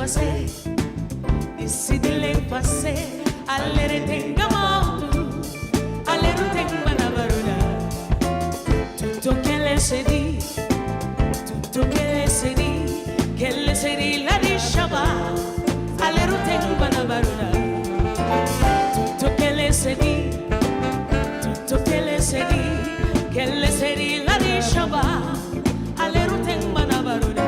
passé, decidile passé, allere tenga modo, allere tenga na barula. Tutto che le sedi, tutto che le sedi la risciava, allere tenga na barula. Tutto che le sedi la risciava, allere tenga na barula.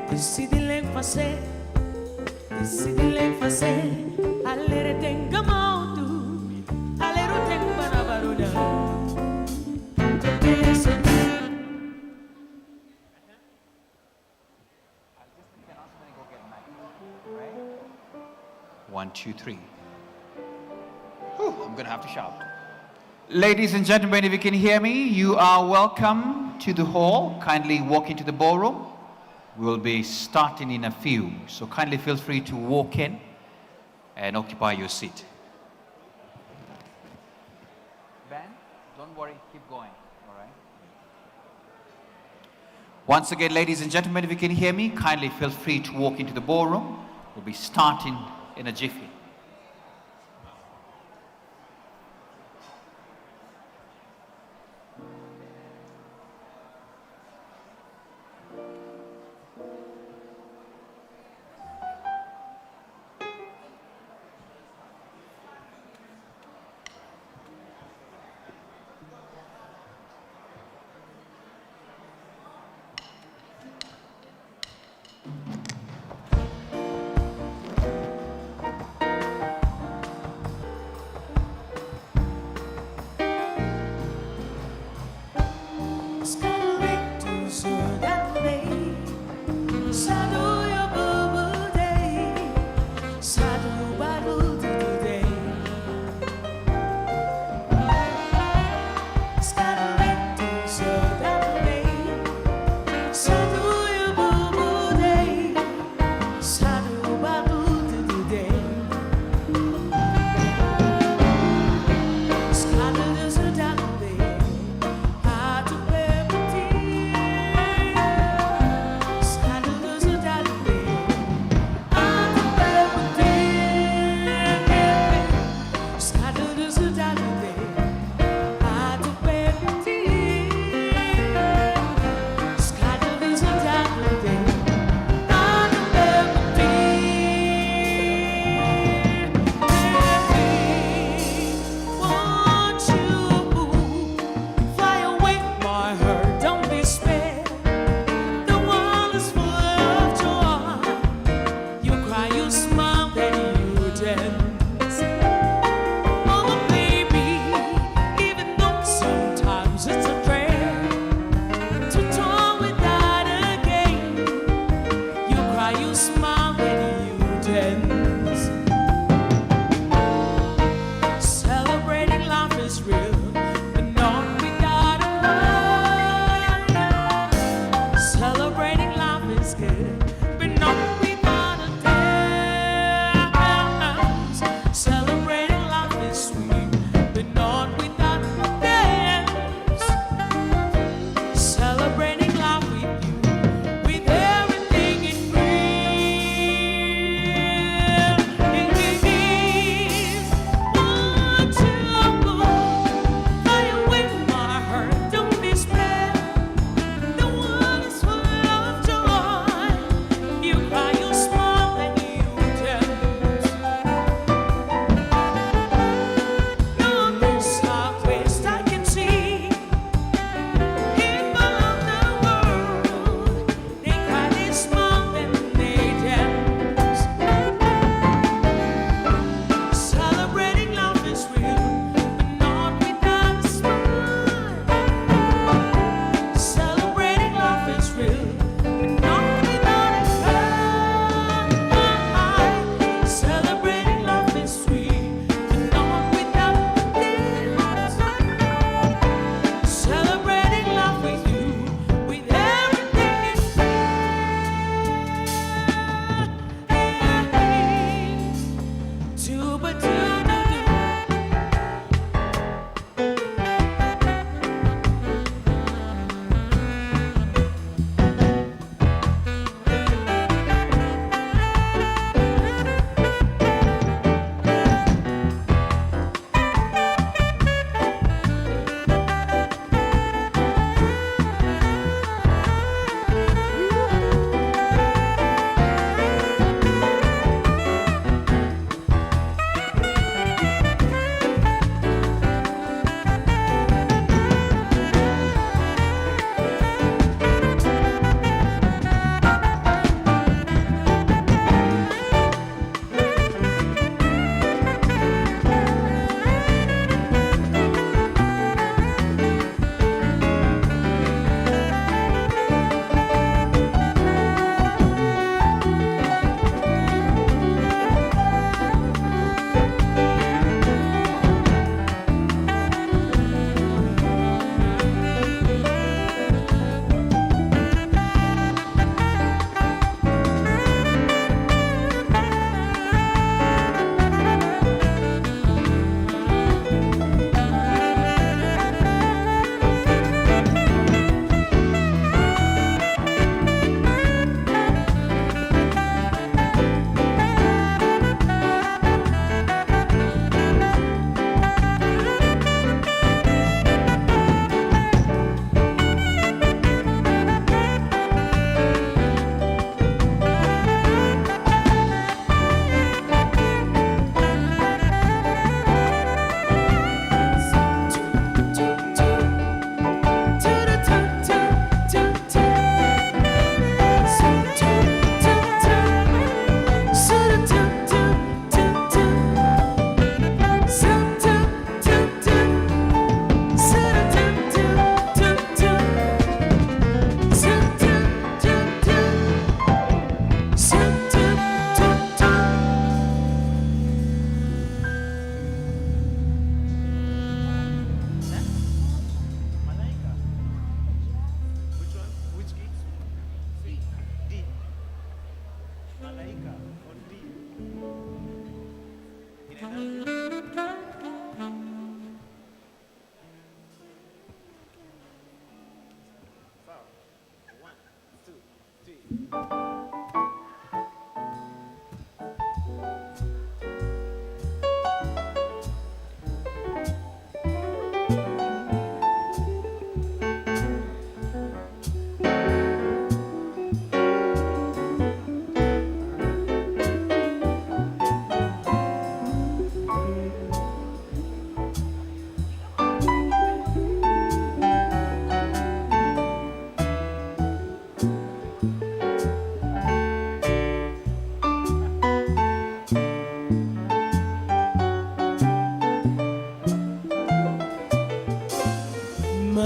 Decidile fazer, allere tenga modo, allere tenga na barula. One, two, three. Whew, I'm going to have to shout. Ladies and gentlemen, if you can hear me, you are welcome to the hall. Kindly walk into the ballroom. We'll be starting in a few, so kindly feel free to walk in and occupy your seat. Ben, don't worry, keep going, all right? Once again, ladies and gentlemen, if you can hear me, kindly feel free to walk into the ballroom. We'll be starting in a jiffy.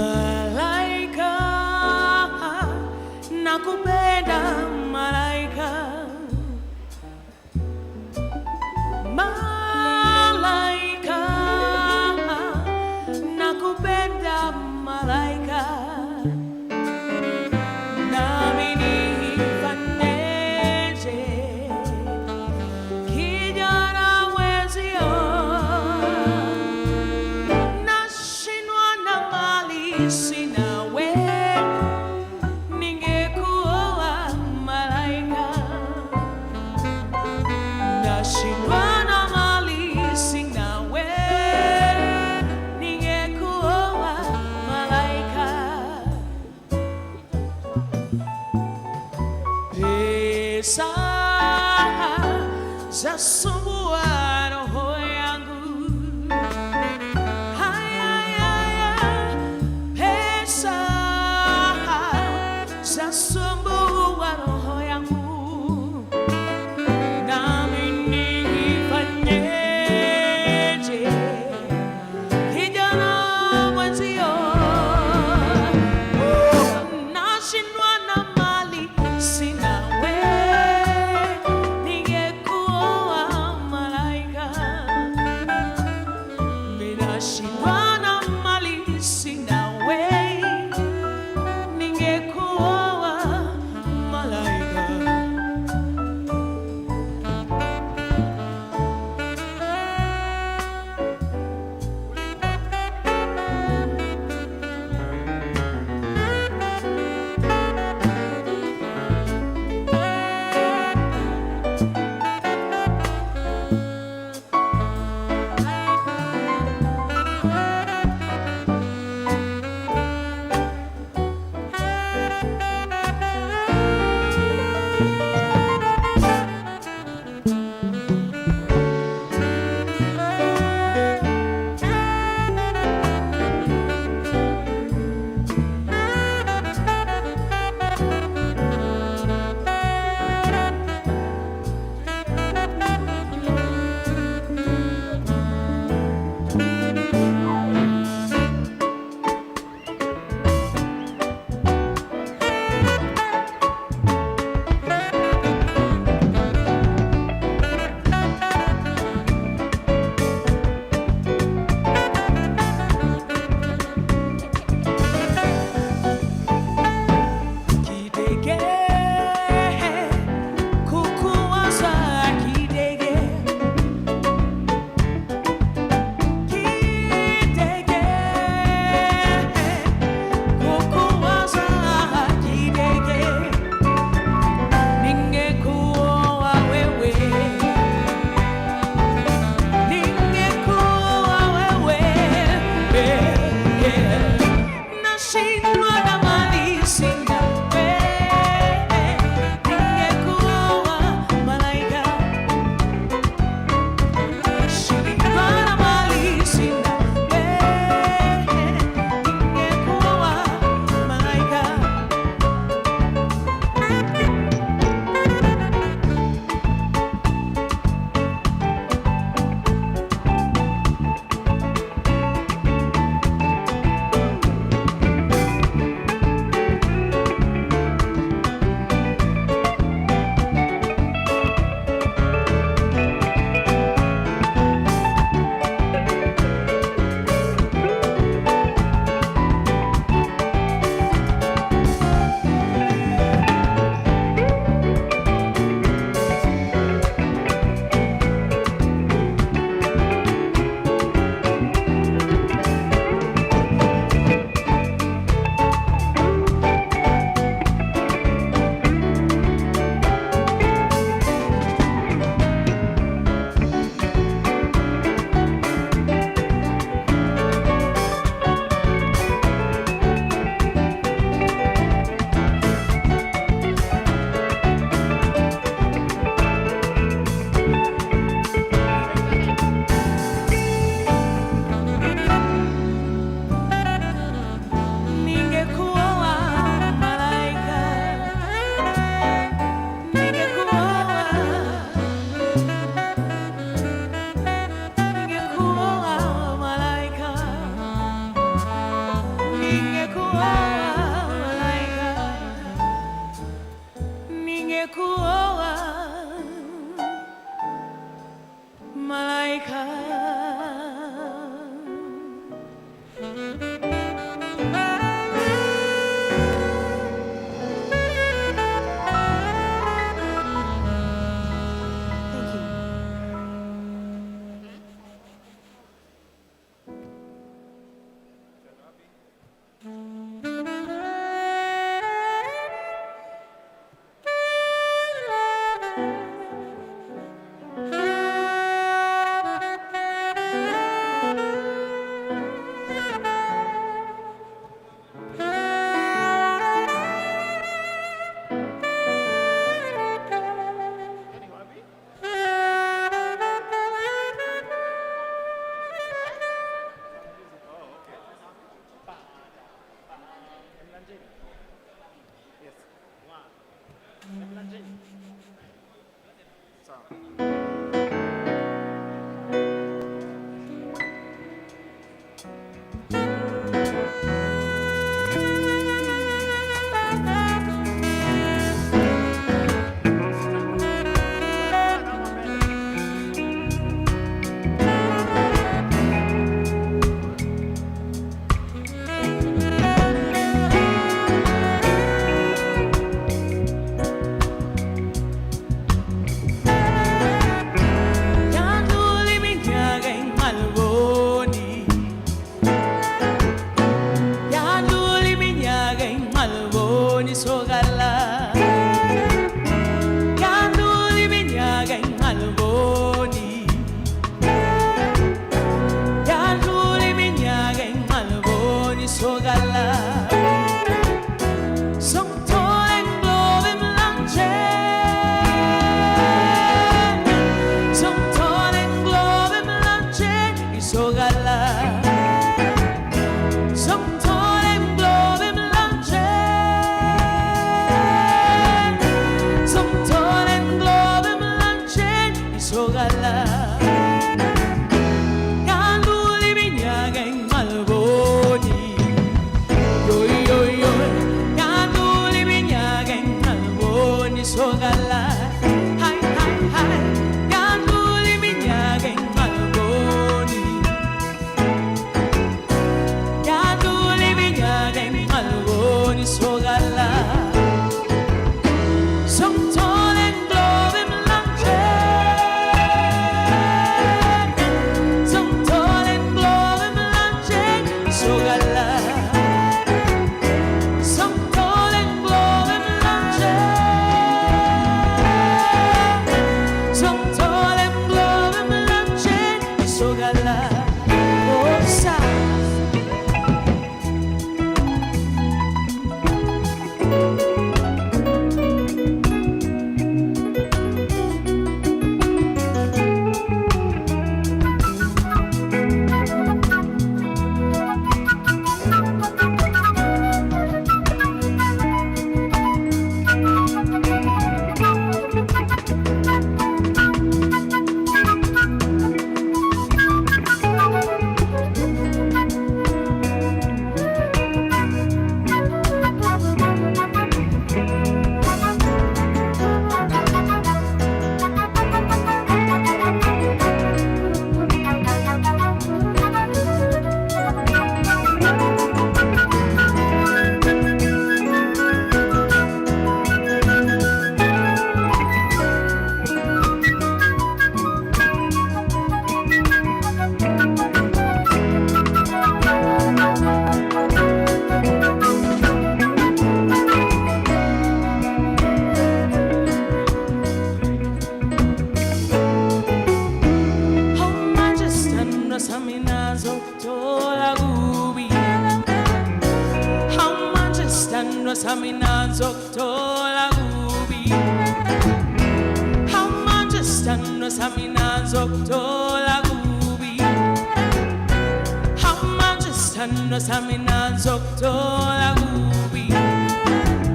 Malaika, nakupenda malaika. Malaika, nakupenda malaika. Nami nifanyeje kijana mwenzio? Nashindwa na mali sina we, ningekuoa malaika. Nashindwa na mali sina we, ningekuoa malaika. Pesa zasumbua roho yangu. Pesa zasumbua roho yangu. Nami nifanyeje kijana mwenzio? Nashindwa na mali sina we, ningekuoa malaika. kuoa malaika.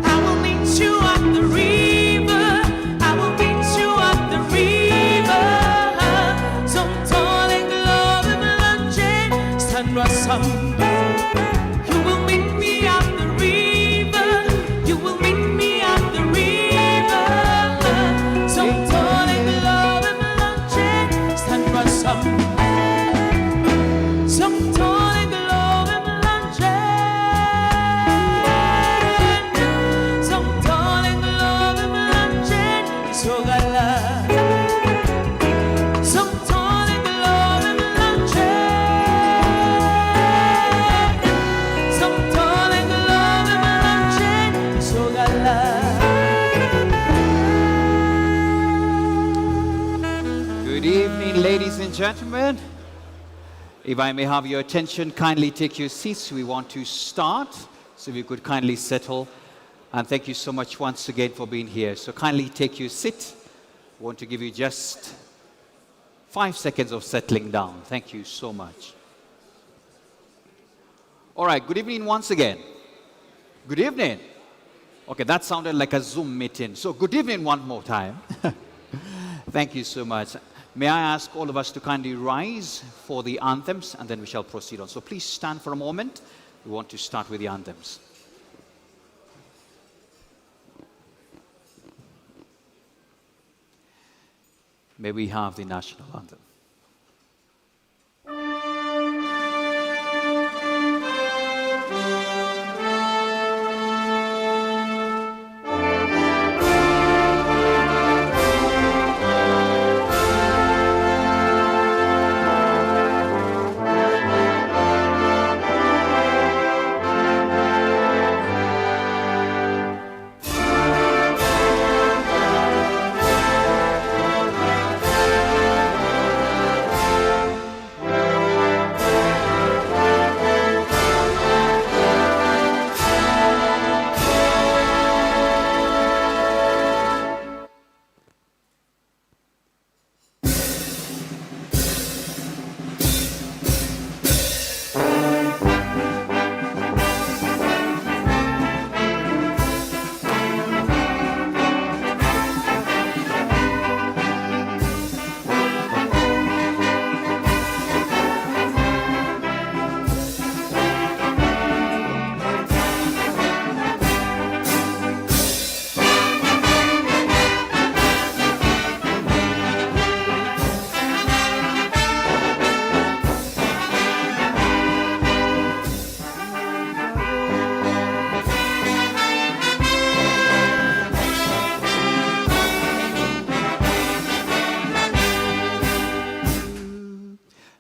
I will meet you at the river. I will meet you at the river. Some tall and glowing luncheon stand some. You will meet me at the river. You will meet me at the river. Ladies and gentlemen, if I may have your attention, kindly take your seats. We want to start, so if you could kindly settle. And thank you so much once again for being here. So kindly take your seat. I want to give you just 5 seconds of settling down. Thank you so much. All right, good evening once again. Good evening. Okay, that sounded like a Zoom meeting. So good evening one more time. Thank you so much. May I ask all of us to kindly rise for the anthems, and then we shall proceed on. So please stand for a moment. We want to start with the anthems. May we have the national anthem.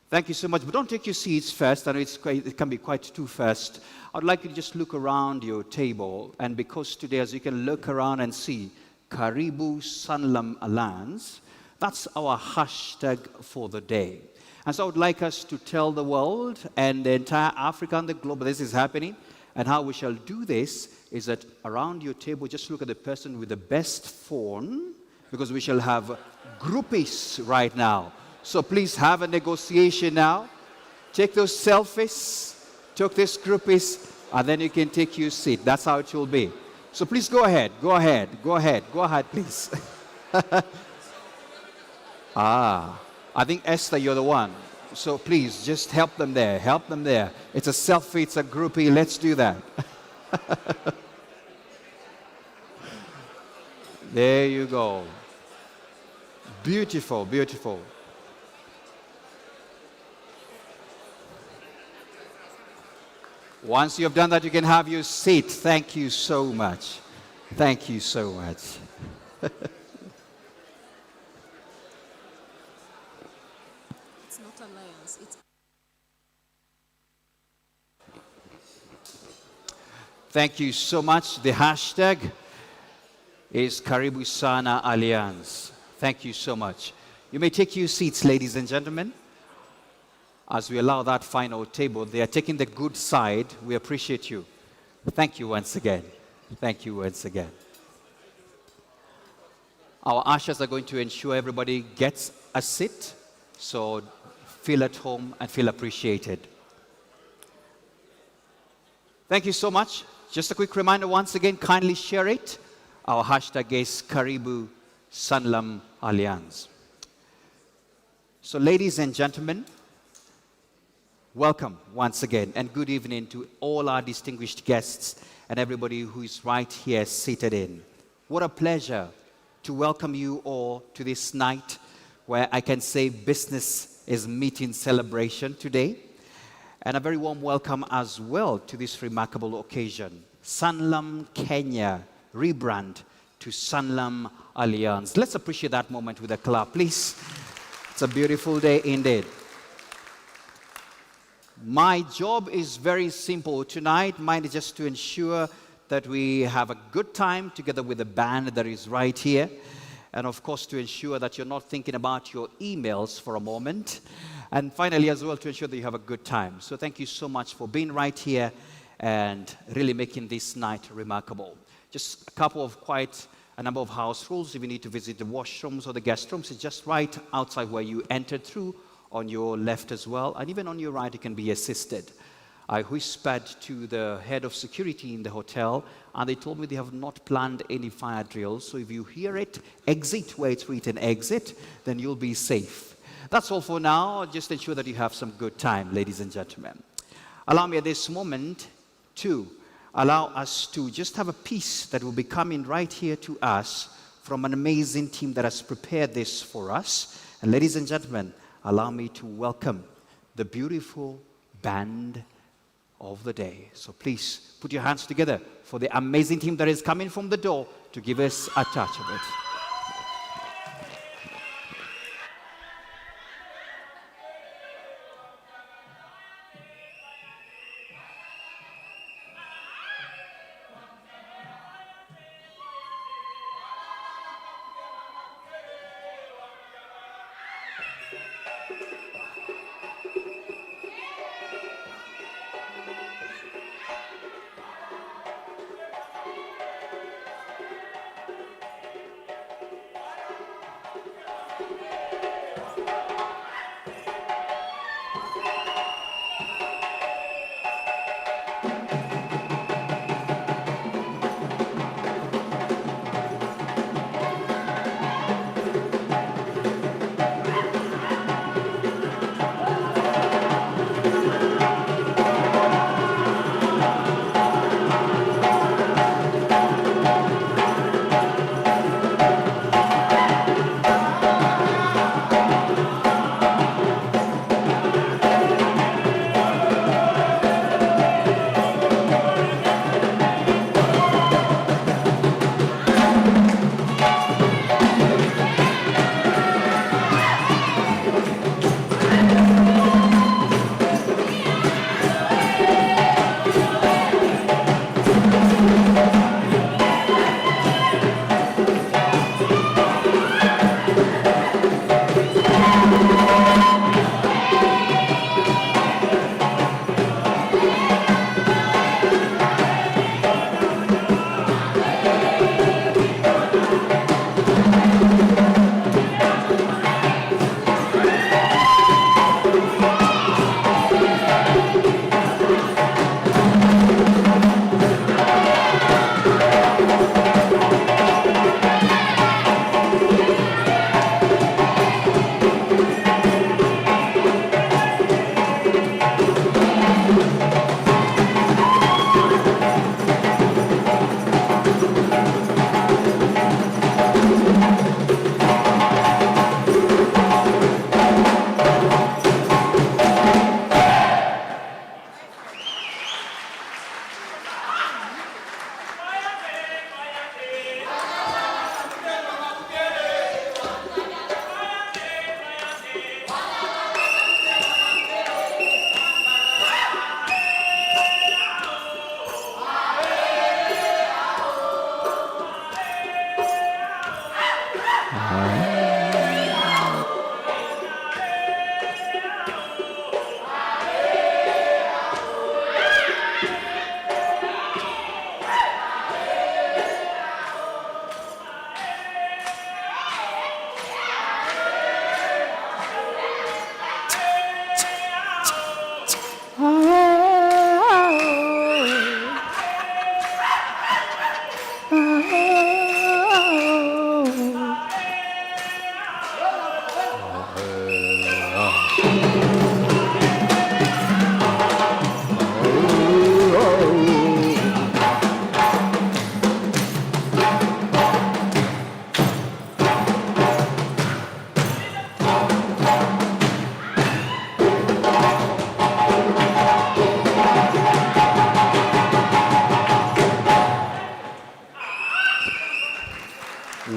Thank you so much. But don't take your seats first. I know it can be quite too fast. I'd like you to just look around your table. And because today, as you can look around and see, Karibu SanlamAllianz, that's our hashtag for the day. And so I would like us to tell the world and the entire Africa and the globe this is happening. And how we shall do this is that around your table, just look at the person with the best phone, because we shall have groupies right now. So please have a negotiation now. Take those selfies, take these groupies, and then you can take your seat. That's how it will be. So please go ahead, please. I think Esther, you're the one. So please, just help them there. It's a selfie, it's a groupie, let's do that. There you go. Beautiful, beautiful. Once you have done that, you can have your seat. Thank you so much. Thank you so much. It's not alliance. It's Thank you so much. The hashtag is Karibu Sana Allianz. Thank you so much. You may take your seats, ladies and gentlemen. As we allow that final table, they are taking the good side. We appreciate you. Thank you once again. Thank you once again. Our ushers are going to ensure everybody gets a seat, so feel at home and feel appreciated. Thank you so much. Just a quick reminder once again, kindly share it. Our hashtag is Karibu Sanlam Allianz. So ladies and gentlemen, welcome once again, and good evening to all our distinguished guests and everybody who is right here seated in. What a pleasure to welcome you all to this night where I can say business is meeting celebration today. And a very warm welcome as well to this remarkable occasion. Sanlam Kenya rebrand to Sanlam Allianz. Let's appreciate that moment with a clap, please. It's a beautiful day indeed. My job is very simple tonight. Mine is just to ensure that we have a good time together with the band that is right here. and of course to ensure that you're not thinking about your emails for a moment, and finally as well to ensure that you have a good time. So thank you so much for being right here and really making this night remarkable. Just a couple of quite a number of house rules. If you need to visit the washrooms or the guest rooms, it's just right outside where you entered through, on your left as well, and even on your right you can be assisted. I whispered to the head of security in the hotel, and they told me they have not planned any fire drills, so if you hear it, exit where it's written exit, then you'll be safe. That's all for now. Just ensure that you have some good time, ladies and gentlemen. Allow me at this moment to allow us to just have a piece that will be coming right here to us from an amazing team that has prepared this for us. And ladies and gentlemen, allow me to welcome the beautiful band of the day. So please put your hands together for the amazing team that is coming from the door to give us a touch of it.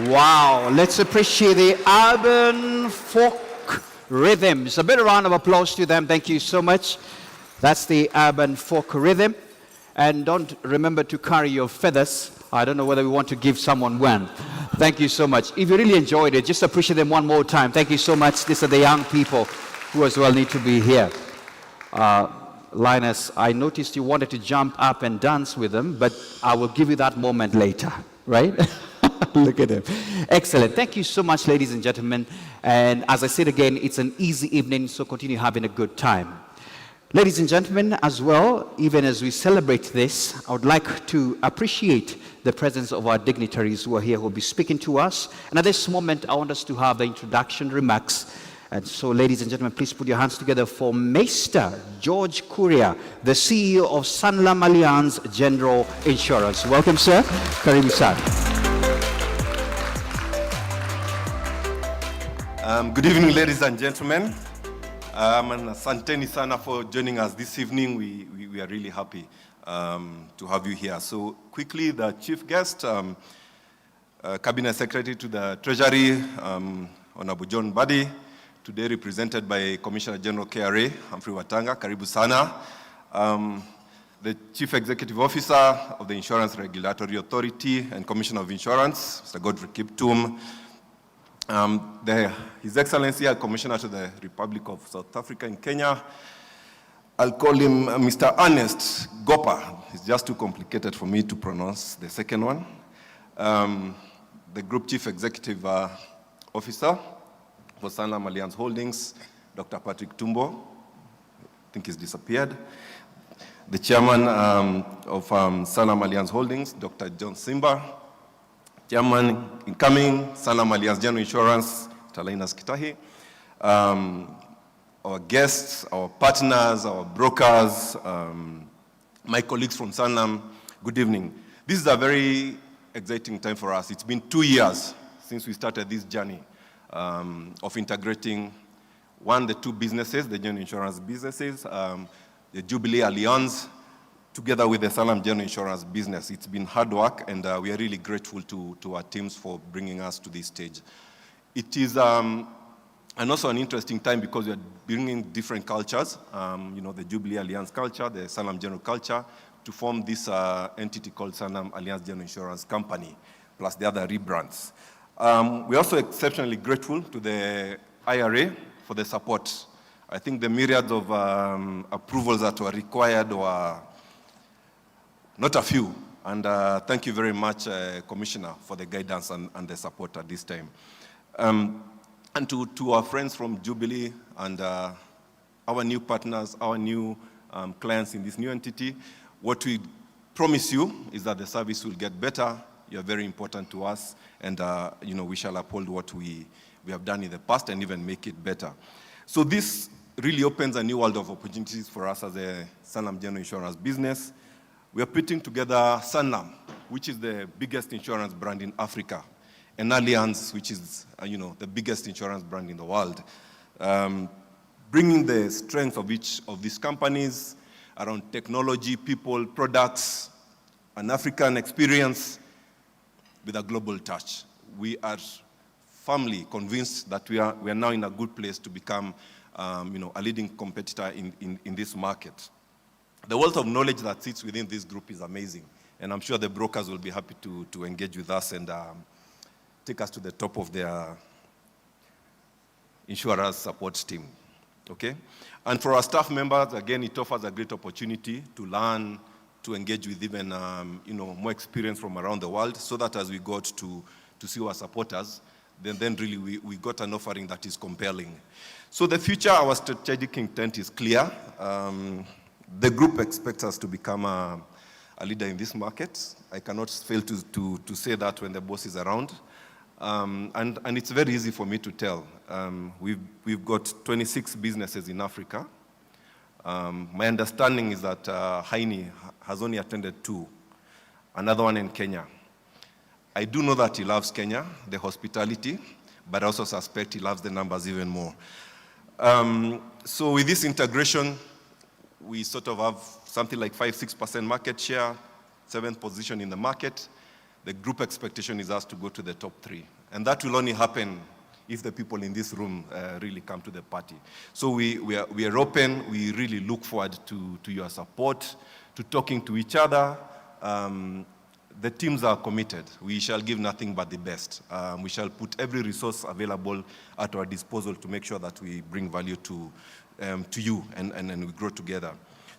Wow, let's appreciate the urban folk rhythms. A bit of round of applause to them. Thank you so much. That's the urban folk rhythm. And don't remember to carry your feathers. I don't know whether we want to give someone one. Thank you so much. If you really enjoyed it, just appreciate them one more time. Thank you so much. These are the young people who as well need to be here. Linus, I noticed you wanted to jump up and dance with them, but I will give you that moment later, right? Look at him. Excellent. Thank you so much, ladies and gentlemen. And as I said again, it's an easy evening, so continue having a good time. Ladies and gentlemen, as well, even as we celebrate this, I would like to appreciate the presence of our dignitaries who are here, who will be speaking to us. And at this moment, I want us to have the introduction remarks. And so, ladies and gentlemen, please put your hands together for Mr. George Kuria, the CEO of SanlamAllianz General Insurance. Welcome, sir. Karibu sir. Good evening, ladies and gentlemen. And asanteni sana for joining us this evening. We are really happy to have you here. So quickly, the chief guest, Cabinet Secretary to the Treasury, Honorable John Buddy, today represented by Commissioner General KRA, Humphrey Watanga, Karibu sana. The Chief Executive Officer of the Insurance Regulatory Authority and Commissioner of Insurance, Mr. Godfrey Kiptum. His Excellency, Commissioner to the Republic of South Africa and Kenya. I'll call him Mr. Ernest Gopa. It's just too complicated for me to pronounce the second one. The Group Chief Executive Officer for SanlamAllianz Holdings, Dr. Patrick Tumbo. I think he's disappeared. The Chairman of SanlamAllianz Holdings, Dr. John Simba. Chairman incoming, SanlamAllianz General Insurance, Talainas Kitahi. Our guests, our partners, our brokers, my colleagues from Sanlam, good evening. This is a very exciting time for us. It's been 2 years since we started this journey of integrating, the two businesses, the general insurance businesses, the Jubilee Allianz, together with the Sanlam General Insurance business. It's been hard work, and we are really grateful to our teams for bringing us to this stage. It is and also an interesting time because we are bringing different cultures, the Jubilee Allianz culture, the Sanlam General culture, to form this entity called Sanlam Allianz General Insurance Company, plus the other rebrands. We're also exceptionally grateful to the IRA for the support. I think the myriad of approvals that were required were not a few, and thank you very much, Commissioner, for the guidance and the support at this time. And to our friends from Jubilee and our new partners, our new clients in this new entity, what we promise you is that the service will get better. You're very important to us, and we shall uphold what we have done in the past and even make it better. So this really opens a new world of opportunities for us as a Sanlam General Insurance business. We are putting together Sanlam, which is the biggest insurance brand in Africa, and Allianz, which is the biggest insurance brand in the world. Bringing the strength of each of these companies around technology, people, products, an African experience with a global touch. We are firmly convinced that we are now in a good place to become a leading competitor in this market. The wealth of knowledge that sits within this group is amazing, and I'm sure the brokers will be happy to engage with us and take us to the top of their insurers support team, okay? And for our staff members, again, it offers a great opportunity to learn, to engage with even more experience from around the world, so that as we got to see our supporters, then really we got an offering that is compelling. So the future, our strategic intent is clear. The group expects us to become a leader in this market. I cannot fail to say that when the boss is around. And it's very easy for me to tell. We've got 26 businesses in Africa. My understanding is that Heini has only attended 2, another one in Kenya. I do know that he loves Kenya, the hospitality, but I also suspect he loves the numbers even more. So with this integration, we sort of have something like 5-6% market share, 7th position in the market. The group expectation is us to go to the top 3. And that will only happen if the people in this room really come to the party. So we are open. We really look forward to your support, to talking to each other. The teams are committed. We shall give nothing but the best. We shall put every resource available at our disposal to make sure that we bring value to you and we grow together.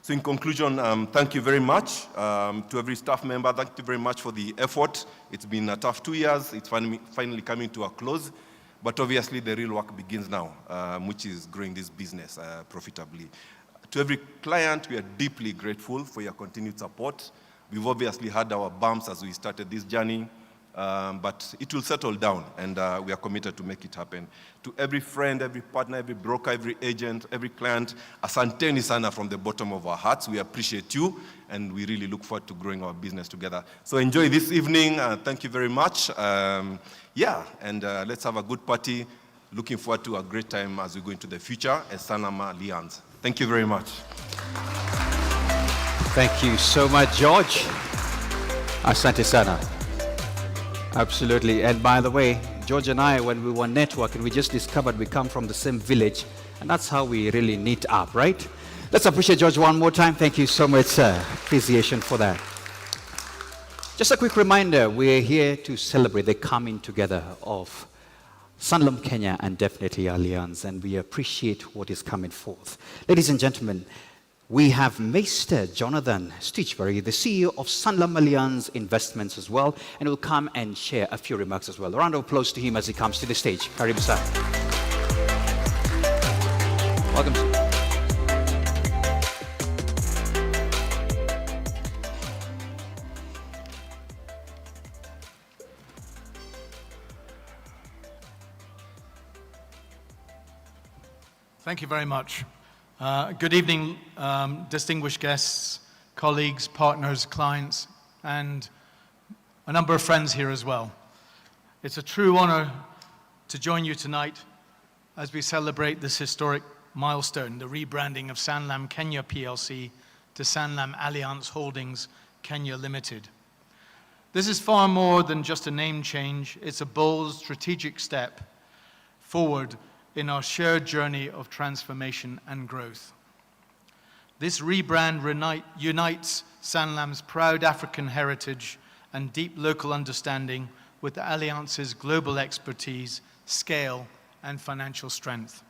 So in conclusion, thank you very much to every staff member. Thank you very much for the effort. It's been a tough 2 years. It's finally coming to a close. But obviously, the real work begins now, which is growing this business profitably. To every client, we are deeply grateful for your continued support. We've obviously had our bumps as we started this journey, but it will settle down, and we are committed to make it happen. To every friend, every partner, every broker, every agent, every client, asanteni sana from the bottom of our hearts. We appreciate you, and we really look forward to growing our business together. So enjoy this evening. Thank you very much. Let's have a good party. Looking forward to a great time as we go into the future as SanlamAllianz. Thank you very much. Thank you so much, George. Asante sana. Absolutely. And by the way, George and I, when we were networking, we just discovered we come from the same village, and that's how we really knit up, right? Let's appreciate George one more time. Thank you so much, sir. Appreciation for that. Just a quick reminder, we're here to celebrate the coming together of Sanlam Kenya and definitely Allianz, and we appreciate what is coming forth. Ladies and gentlemen, we have Mr. Jonathan Stitchbury, the CEO of SanlamAllianz Investments as well, and will come and share a few remarks as well. A round of applause to him as he comes to the stage. Karibu sir. Welcome, sir. Thank you very much. Good evening, distinguished guests, colleagues, partners, clients, and a number of friends here as well. It's a true honor to join you tonight as we celebrate this historic milestone, the rebranding of Sanlam Kenya PLC to SanlamAllianz Holdings Kenya Limited. This is far more than just a name change. It's a bold strategic step forward in our shared journey of transformation and growth. This rebrand unites Sanlam's proud African heritage and deep local understanding with the Allianz's global expertise, scale, and financial strength.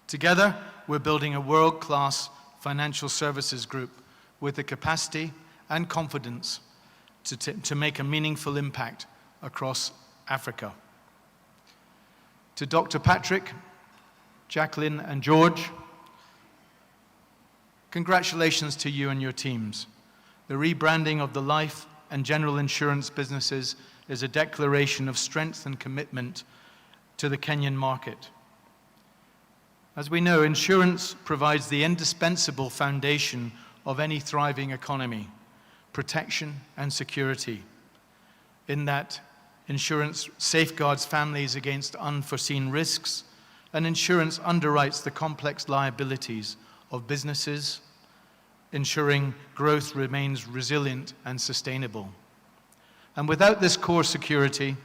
Together, we're building a world-class financial services group with the capacity and confidence to make a meaningful impact across Africa. To Dr. Patrick, Jacqueline, and George, congratulations to you and your teams. The rebranding of the life and general insurance businesses is a declaration of strength and commitment to the Kenyan market. As we know, insurance provides the indispensable foundation of any thriving economy, protection and security, in that insurance safeguards families against unforeseen risks, and insurance underwrites the complex liabilities of businesses, ensuring growth remains resilient and sustainable. And without this core security,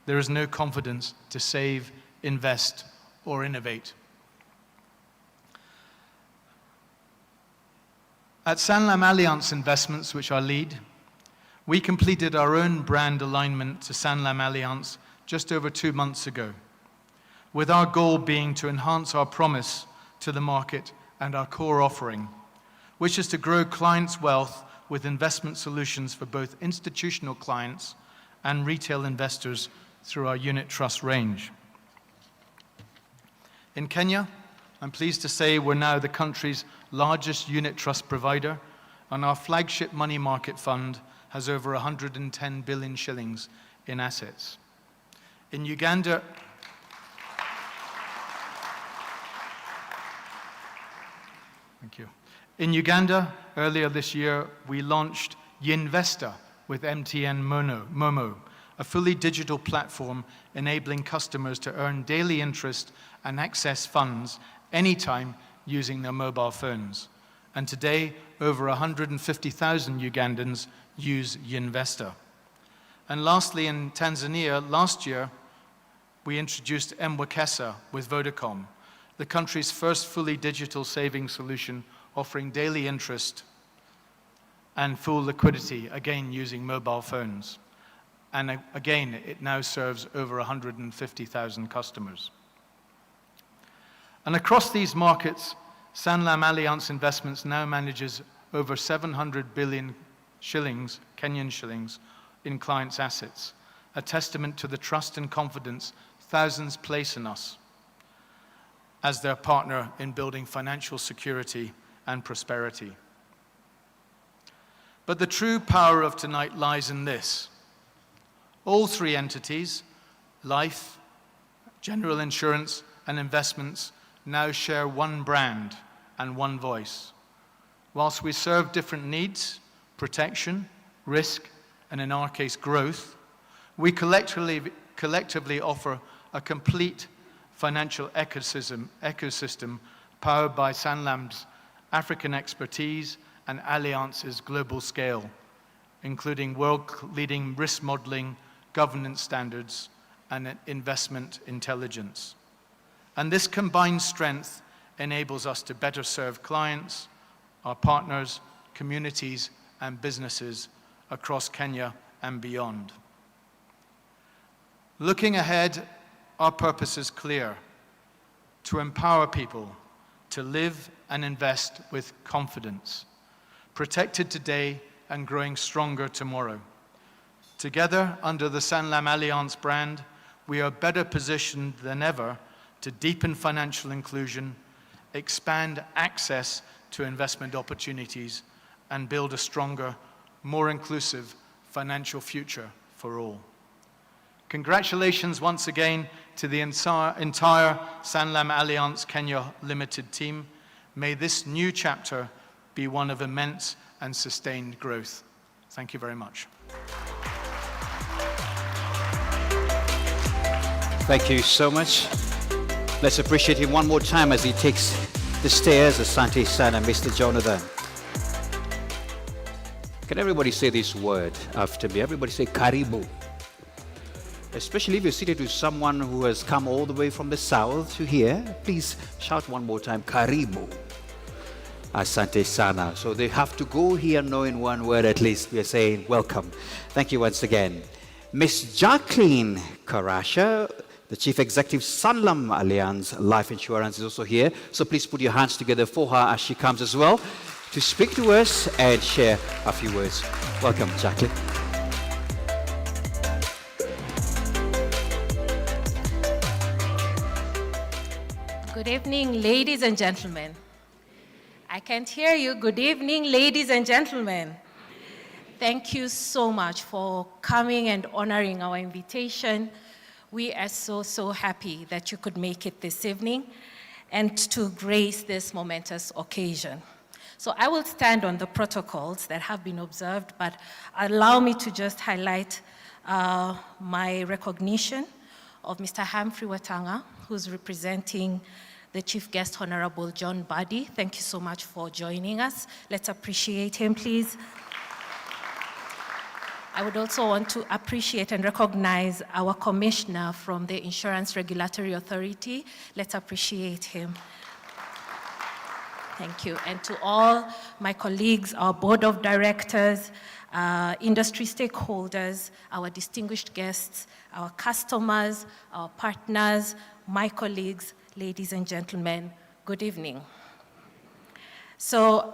there is no confidence to save, invest, or innovate. At SanlamAllianz Investments, which I lead, we completed our own brand alignment to SanlamAllianz just over 2 months ago, with our goal being to enhance our promise to the market and our core offering, which is to grow clients' wealth with investment solutions for both institutional clients and retail investors through our unit trust range. In Kenya, I'm pleased to say we're now the country's largest unit trust provider, and our flagship money market fund has over 110 billion shillings in assets. In Uganda, thank you. In Uganda, earlier this year, we launched Yinvesta with MTN Momo, a fully digital platform enabling customers to earn daily interest and access funds anytime using their mobile phones. And today, over 150,000 Ugandans use Yinvesta. And lastly, in Tanzania, last year, we introduced M-Wekesa with Vodacom, the country's first fully digital savings solution offering daily interest and full liquidity, again using mobile phones. And again, it now serves over 150,000 customers. And across these markets, SanlamAllianz Investments now manages over 700 billion shillings, Kenyan shillings, in clients' assets, a testament to the trust and confidence thousands place in us as their partner in building financial security and prosperity. But the true power of tonight lies in this. All three entities, life, general insurance, and investments, now share one brand and one voice. Whilst we serve different needs, protection, risk, and in our case, growth, we collectively offer a complete financial ecosystem powered by Sanlam's African expertise and Allianz's global scale, including world-leading risk modeling, governance standards, and investment intelligence. And this combined strength enables us to better serve clients, our partners, communities, and businesses across Kenya and beyond. Looking ahead, our purpose is clear: to empower people to live and invest with confidence, protected today and growing stronger tomorrow. Together, under the SanlamAllianz brand, we are better positioned than ever to deepen financial inclusion, expand access to investment opportunities, and build a stronger, more inclusive financial future for all. Congratulations once again to the entire SanlamAllianz Kenya Limited team. May this new chapter be one of immense and sustained growth. Thank you very much. Thank you so much. Let's appreciate him one more time as he takes the stairs, Asante Sana, Mr. Jonathan. Can everybody say this word after me? Everybody say Karibu. Especially if you're seated with someone who has come all the way from the south to here, please shout one more time, Karibu. Asante Sana. So they have to go here knowing one word at least. We are saying welcome. Thank you once again. Miss Jacqueline Karasha, the Chief Executive SanlamAllianz Life Insurance, is also here. So please put your hands together for her as she comes as well to speak to us and share a few words. Welcome, Jacqueline. Good evening, ladies and gentlemen. I can't hear you. Good evening, ladies and gentlemen. Thank you so much for coming and honoring our invitation. We are so happy that you could make it this evening and to grace this momentous occasion. So I will stand on the protocols that have been observed, but allow me to just highlight my recognition of Mr. Humphrey Watanga, who's representing the Chief Guest, Honorable John Buddy. Thank you so much for joining us. Let's appreciate him, please. I would also want to appreciate and recognize our commissioner from the Insurance Regulatory Authority. Let's appreciate him. Thank you. And to all my colleagues, our board of directors, industry stakeholders, our distinguished guests, our customers, our partners, my colleagues, ladies and gentlemen, good evening. So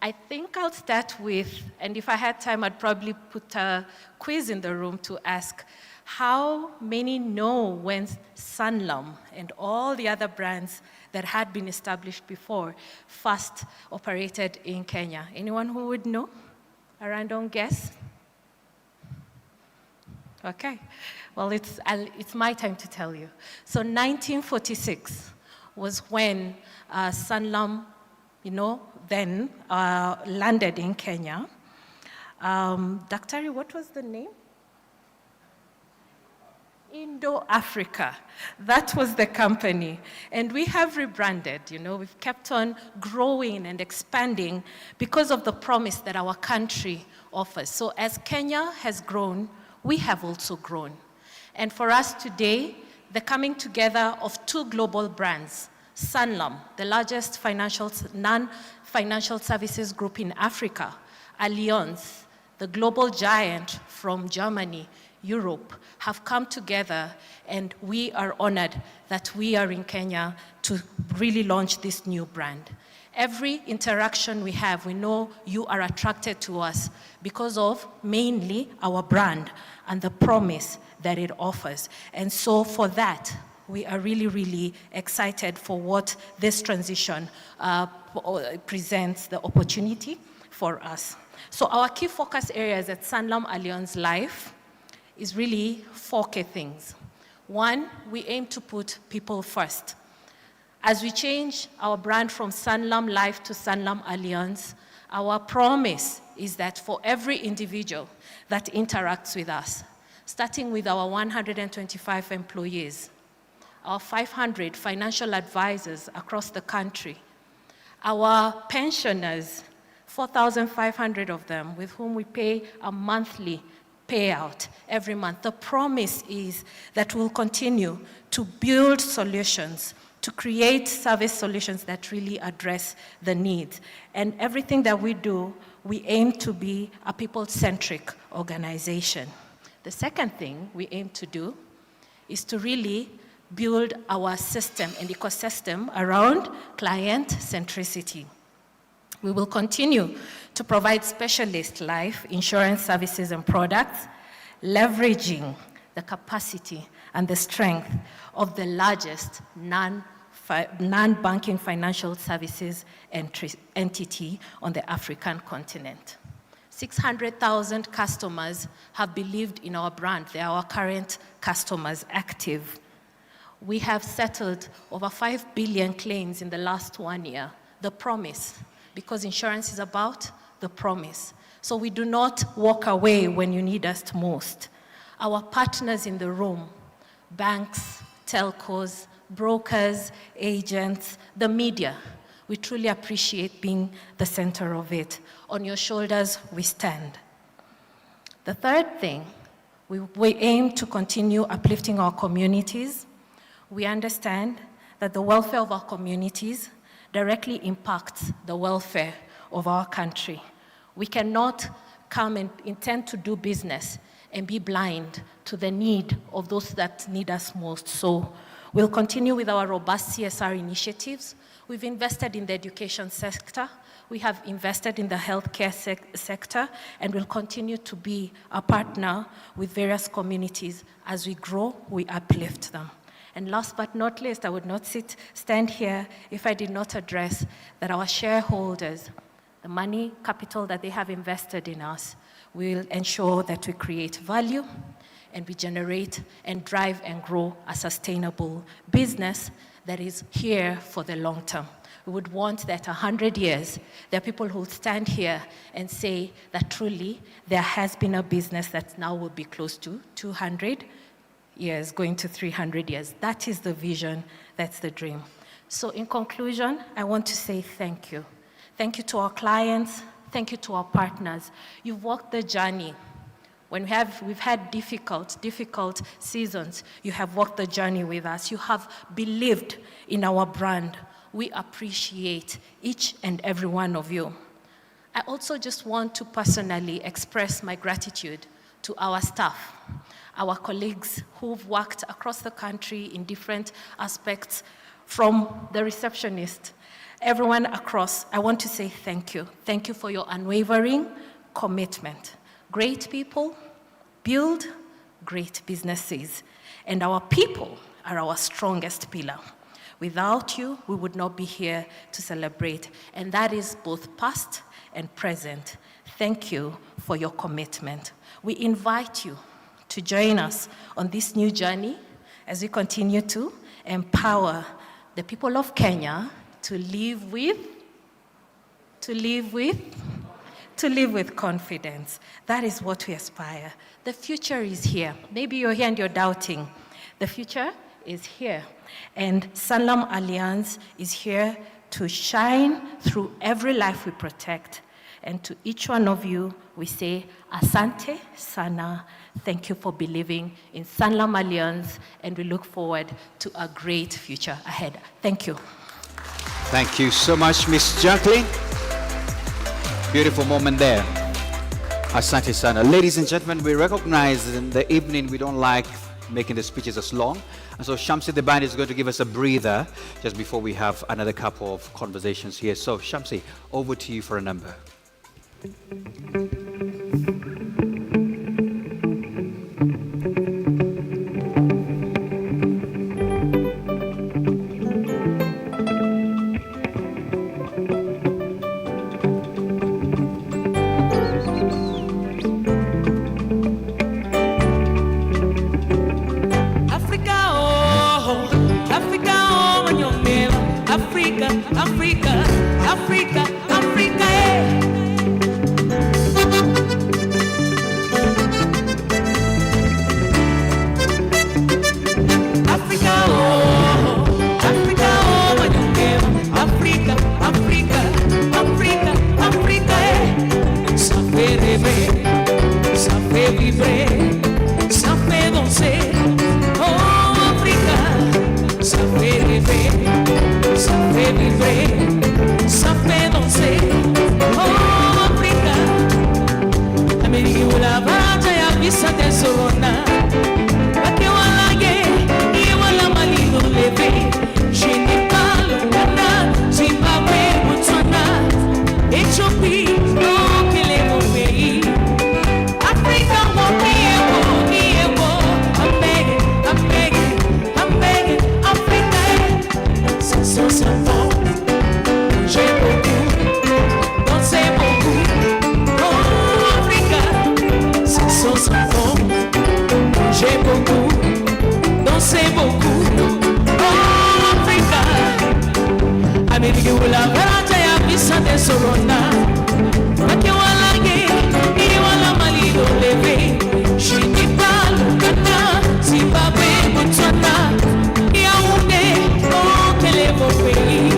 I think I'll start with, and if I had time, I'd probably put a quiz in the room to ask, how many know when Sanlam and all the other brands that had been established before first operated in Kenya? Anyone who would know? A random guess? Okay. Well, it's my time to tell you. So 1946 was when Sanlam, then landed in Kenya. Daktari, what was the name? Indo-Africa. That was the company. And we have rebranded, we've kept on growing and expanding because of the promise that our country offers. So as Kenya has grown, we have also grown. And for us today, the coming together of two global brands, Sanlam, the largest non-financial services group in Africa, Allianz, the global giant from Germany, Europe, have come together, and we are honored that we are in Kenya to really launch this new brand. Every interaction we have, we know you are attracted to us because of mainly our brand and the promise that it offers. And so for that, we are really, really excited for what this transition presents the opportunity for us. So our key focus areas at SanlamAllianz Life is really 4 key things. 1, we aim to put people first. As we change our brand from Sanlam Life to SanlamAllianz, our promise is that for every individual that interacts with us, starting with our 125 employees, our 500 financial advisors across the country, our pensioners, 4,500 of them, with whom we pay a monthly payout every month. The promise is that we'll continue to build solutions, to create service solutions that really address the needs. And everything that we do, we aim to be a people-centric organization. The second thing we aim to do is to really build our system and ecosystem around client centricity. We will continue to provide specialist life insurance services and products, leveraging the capacity and the strength of the largest non-banking financial services entity on the African continent. 600,000 customers have believed in our brand. They are our current customers active. We have settled over 5 billion claims in the last 1 year. The promise, because insurance is about the promise. So we do not walk away when you need us most. Our partners in the room, banks, telcos, brokers, agents, the media, we truly appreciate being the center of it. On your shoulders, we stand. The third thing, we aim to continue uplifting our communities. We understand that the welfare of our communities directly impacts the welfare of our country. We cannot come and intend to do business and be blind to the need of those that need us most. So we'll continue with our robust CSR initiatives. We've invested in the education sector. We have invested in the healthcare sector, and we'll continue to be a partner with various communities. As we grow, we uplift them. And last but not least, I would not stand here if I did not address that our shareholders, the money capital that they have invested in us, will ensure that we create value and we generate and drive and grow a sustainable business that is here for the long term. We would want that 100 years, there are people who stand here and say that truly there has been a business that now will be close to 200 years, going to 300 years. That is the vision, that's the dream. So in conclusion, I want to say thank you. Thank you to our clients, thank you to our partners. You've walked the journey. When we've had difficult seasons, you have walked the journey with us. You have believed in our brand. We appreciate each and every one of you. I also just want to personally express my gratitude to our staff, our colleagues who've worked across the country in different aspects, from the receptionist, everyone across. I want to say thank you. Thank you for your unwavering commitment. Great people build great businesses, and our people are our strongest pillar. Without you, we would not be here to celebrate, and that is both past and present. Thank you for your commitment. We invite you to join us on this new journey as we continue to empower the people of Kenya to live with confidence. That is what we aspire. The future is here. Maybe you're here and you're doubting. The future is here. And SanlamAllianz is here to shine through every life we protect, And to each one of you, we say, Asante Sana. Thank you for believing in SanlamAllianz, and we look forward to a great future ahead. Thank you. Thank you so much, Miss Jacqueline. Beautiful moment there. Asante Sana. Ladies and gentlemen, we recognize in the evening we don't like making the speeches as long. And so Shamsi, the band, is going to give us a breather just before we have another couple of conversations here. So Shamsi, over to you for a number. Africa, Africa, Africa, eh. Africa, oh, Africa, oh, Manyongema. Africa, Africa, Africa, Africa, eh. Ça fait rêver, ça fait vibrer, ça fait danser. Oh, Africa, ça fait rêver. Ça fait vibrer, ça fait danser. Oh, Africa, Amérique ou la bata ya bisa tesorona. Bake wala ye, ye wala malino leve. Sénégal, Ghana, Zimbabwe, Botswana, Éthiopie, non quel est mon pays. Africa, mon pays est beau, I'm begging, I'm begging, I'm begging, Africa. Sans savon, j'ai beaucoup, dansé beaucoup. Oh, Africa, sans savon, j'ai beaucoup, dansé beaucoup. Oh, Africa, Amérique ou la barata ya bisa de sorona. Bake wala ye, ye wala malido leve. Sénégal, Ghana, Zimbabwe, Botswana, Yaoundé, oh, quel est mon pays.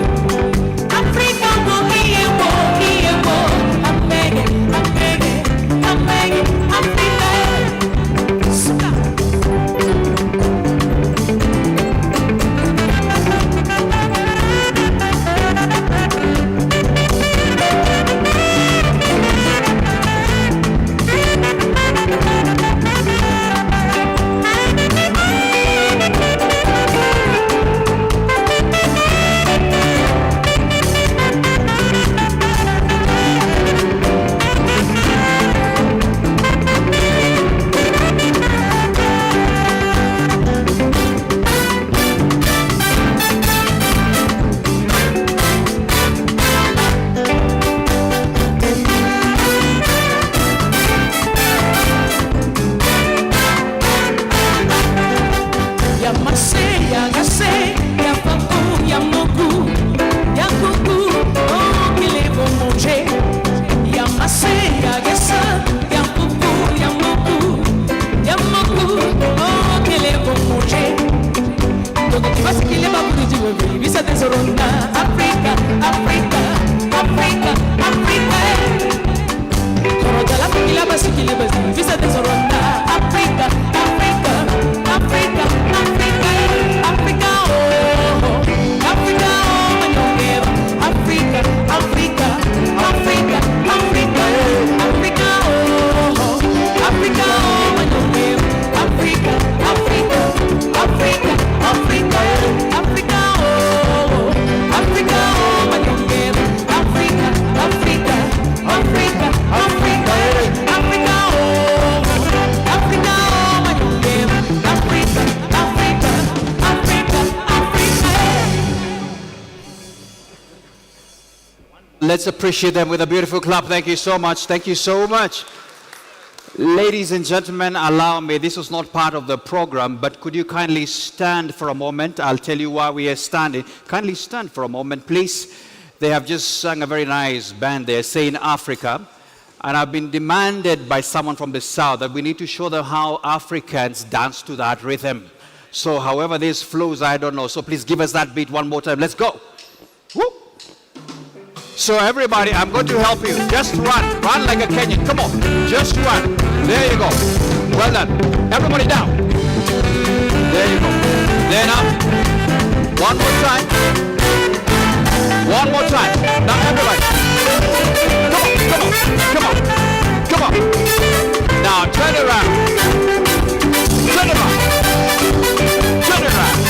Africa, oh, qui est beau, I'm begging, I'm begging, I'm begging, Africa. Suka. Africa, Africa, Africa, Africa. Visa de Zorona, Africa, Africa, Africa, Africa, Africa, oh, Africa, oh, Manyongema. Africa, Africa, Africa, Africa, Africa, oh, Africa, oh, Manyongema. Africa, Africa, Africa, Africa, Africa, oh, Africa, oh, Manyongema. Africa, Africa, Africa, Africa, Africa, oh, Africa, oh, Manyongema. Africa, Africa, Africa, Africa. Let's appreciate them with a beautiful clap. Thank you so much. Thank you so much. Ladies and gentlemen, allow me, this was not part of the program, but could you kindly stand for a moment? I'll tell you why we are standing. Kindly stand for a moment, please. They have just sung a very nice band there, saying Africa. And I've been demanded by someone from the South that we need to show them how Africans dance to that rhythm. So however this flows, I don't know. So please give us that beat one more time. Let's go. Woo! So everybody, I'm going to help you. Just run. Run like a Kenyan. Come on. Just run. There you go. Well done. Everybody down. There you go. Then up. One more time. One more time. Now everybody. Come on. Come on. Come on. Come on. Now turn around. Turn around. Turn around.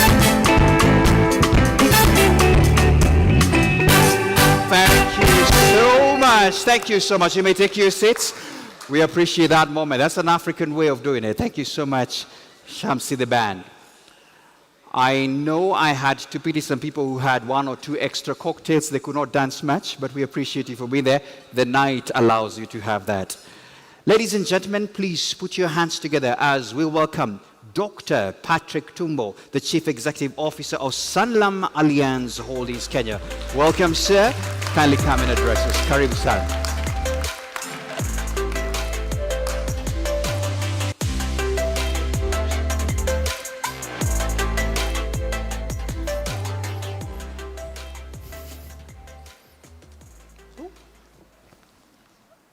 Thank you so much. Thank you so much. You may take your seats. We appreciate that moment. That's an African way of doing it. Thank you so much, Shamsi the band. I know I had to pity some people who had 1 or 2 extra cocktails. They could not dance much, but we appreciate you for being there. The night allows you to have that. Ladies and gentlemen, please put your hands together as we welcome Dr. Patrick Tumbo, the Chief Executive Officer of SanlamAllianz Holdings Kenya. Welcome, sir. Kindly come and address us. Karibu sana.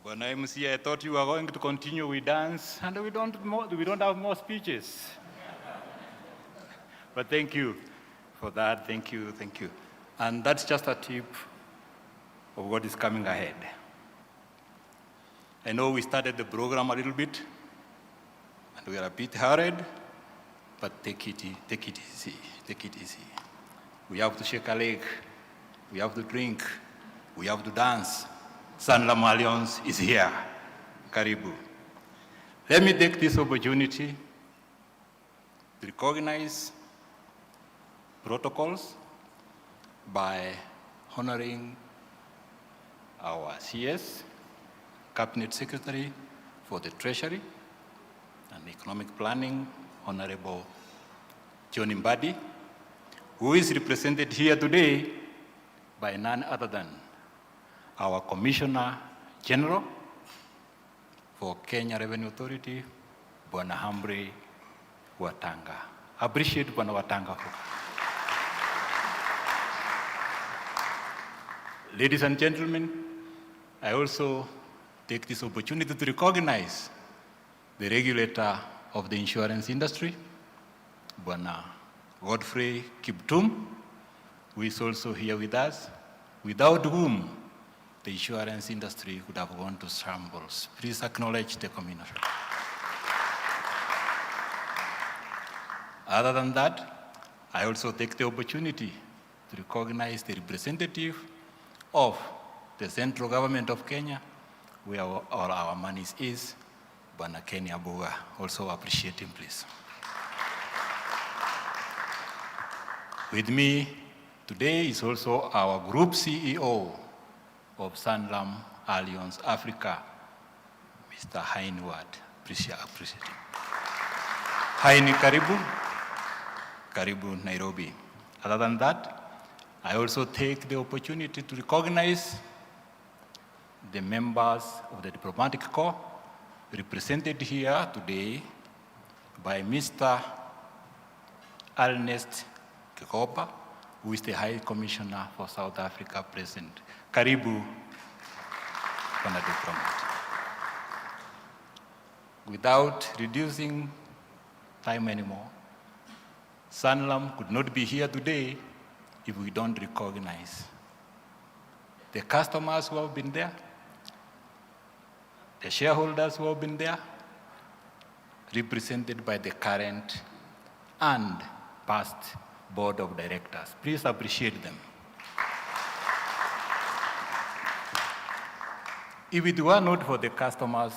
When I was here, I thought you were going to continue with dance, and we don't have more speeches. But thank you for that. Thank you, thank you. And that's just a tip of what is coming ahead. I know we started the program a little bit, and we are a bit hurried, but take it easy, take it easy. We have to shake a leg, we have to drink, we have to dance. SanlamAllianz is here. Karibu. Let me take this opportunity to recognize protocols by honoring our CS, Cabinet Secretary for the Treasury and Economic Planning, Honorable John Mbadi, who is represented here today by none other than our Commissioner General for Kenya Revenue Authority, Bwana Humphrey Watanga. Appreciate Bwana Watanga. Ladies and gentlemen, I also take this opportunity to recognize the regulator of the insurance industry, Bwana Godfrey Kiptum, who is also here with us, without whom the insurance industry would have gone to shambles. Please acknowledge the commissioner. Other than that, I also take the opportunity to recognize the representative of the central government of Kenya, where all our money is, Bwana Kenya Boga. Also appreciate him, please. With me today is also our group CEO of SanlamAllianz Africa, Mr. Haini Ward. Appreciate him. Haini, karibu. Karibu, Nairobi. Other than that, I also take the opportunity to recognize the members of the diplomatic corps represented here today by Mr. Ernest Kikopa, who is the High Commissioner for South Africa present. Karibu, Bwana Diplomat. Without reducing time anymore, Sanlam could not be here today if we don't recognize the customers who have been there, the shareholders who have been there, represented by the current and past board of directors. Please appreciate them. If it were not for the customers,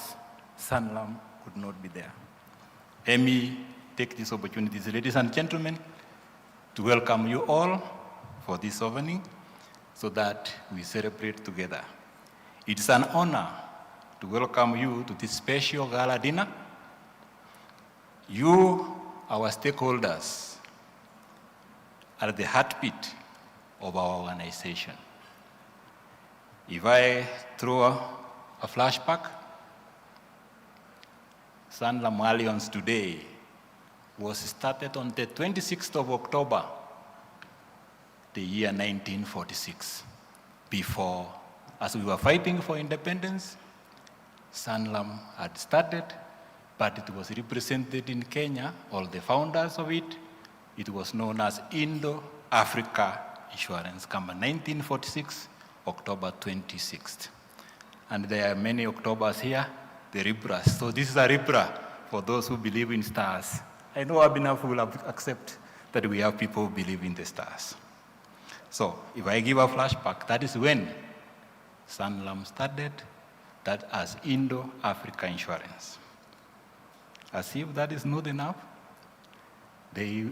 Sanlam could not be there. Let me take this opportunity, ladies and gentlemen, to welcome you all for this opening so that we celebrate together. It's an honor to welcome you to this special gala dinner. You, our stakeholders, are the heartbeat of our organization. If I throw a flashback, SanlamAllianz today was started on the 26th of October, the year 1946, before as we were fighting for independence, Sanlam had started, but it was represented in Kenya, all the founders of it. It was known as Indo-Africa Insurance Company, 1946, October 26th. And there are many Octobers here, the Ribras. So this is a Ribra for those who believe in stars. I know Abhinav will accept that we have people who believe in the stars. So if I give a flashback, that is when Sanlam started, that as Indo-Africa Insurance. As if that is not enough, they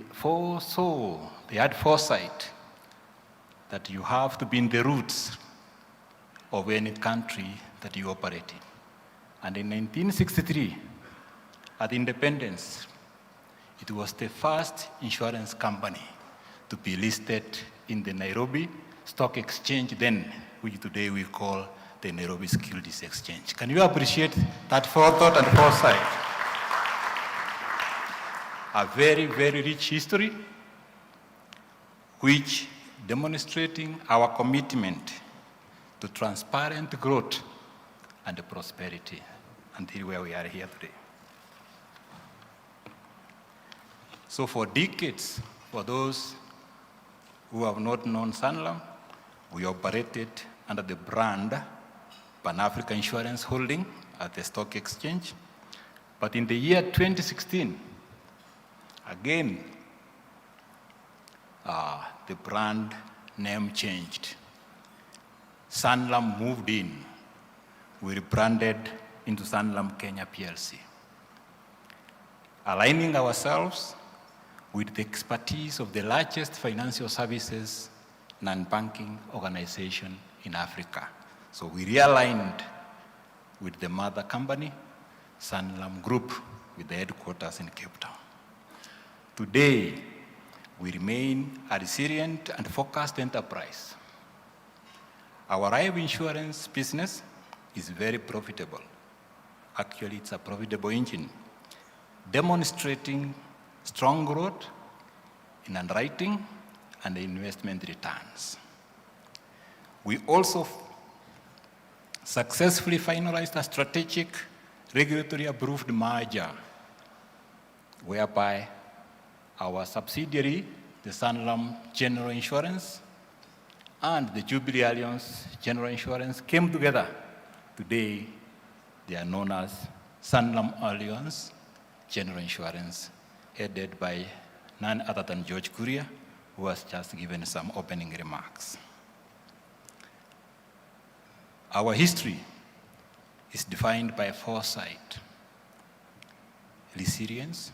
had foresight that you have to be in the roots of any country that you operate in. And in 1963, at independence, it was the first insurance company to be listed in the Nairobi Stock Exchange then, which today we call the Nairobi Securities Exchange. Can you appreciate that forethought and foresight? A very, very rich history, which demonstrating our commitment to transparent growth and prosperity until where we are here today. So for decades, for those who have not known Sanlam, we operated under the brand Pan-Africa Insurance Holding at the stock exchange. But in the year 2016, again, the brand name changed. Sanlam moved in. We rebranded into Sanlam Kenya PLC, aligning ourselves with the expertise of the largest financial services non-banking organization in Africa. So we realigned with the mother company, Sanlam Group, with the headquarters in Cape Town. Today, we remain a resilient and focused enterprise. Our life insurance business is very profitable. Actually, it's a profitable engine, demonstrating strong growth in underwriting and investment returns. We also successfully finalized a strategic regulatory approved merger whereby our subsidiary, the Sanlam General Insurance, and the Jubilee Allianz General Insurance came together. Today, they are known as SanlamAllianz General Insurance, headed by none other than George Kuria, who has just given some opening remarks. Our history is defined by foresight, resilience,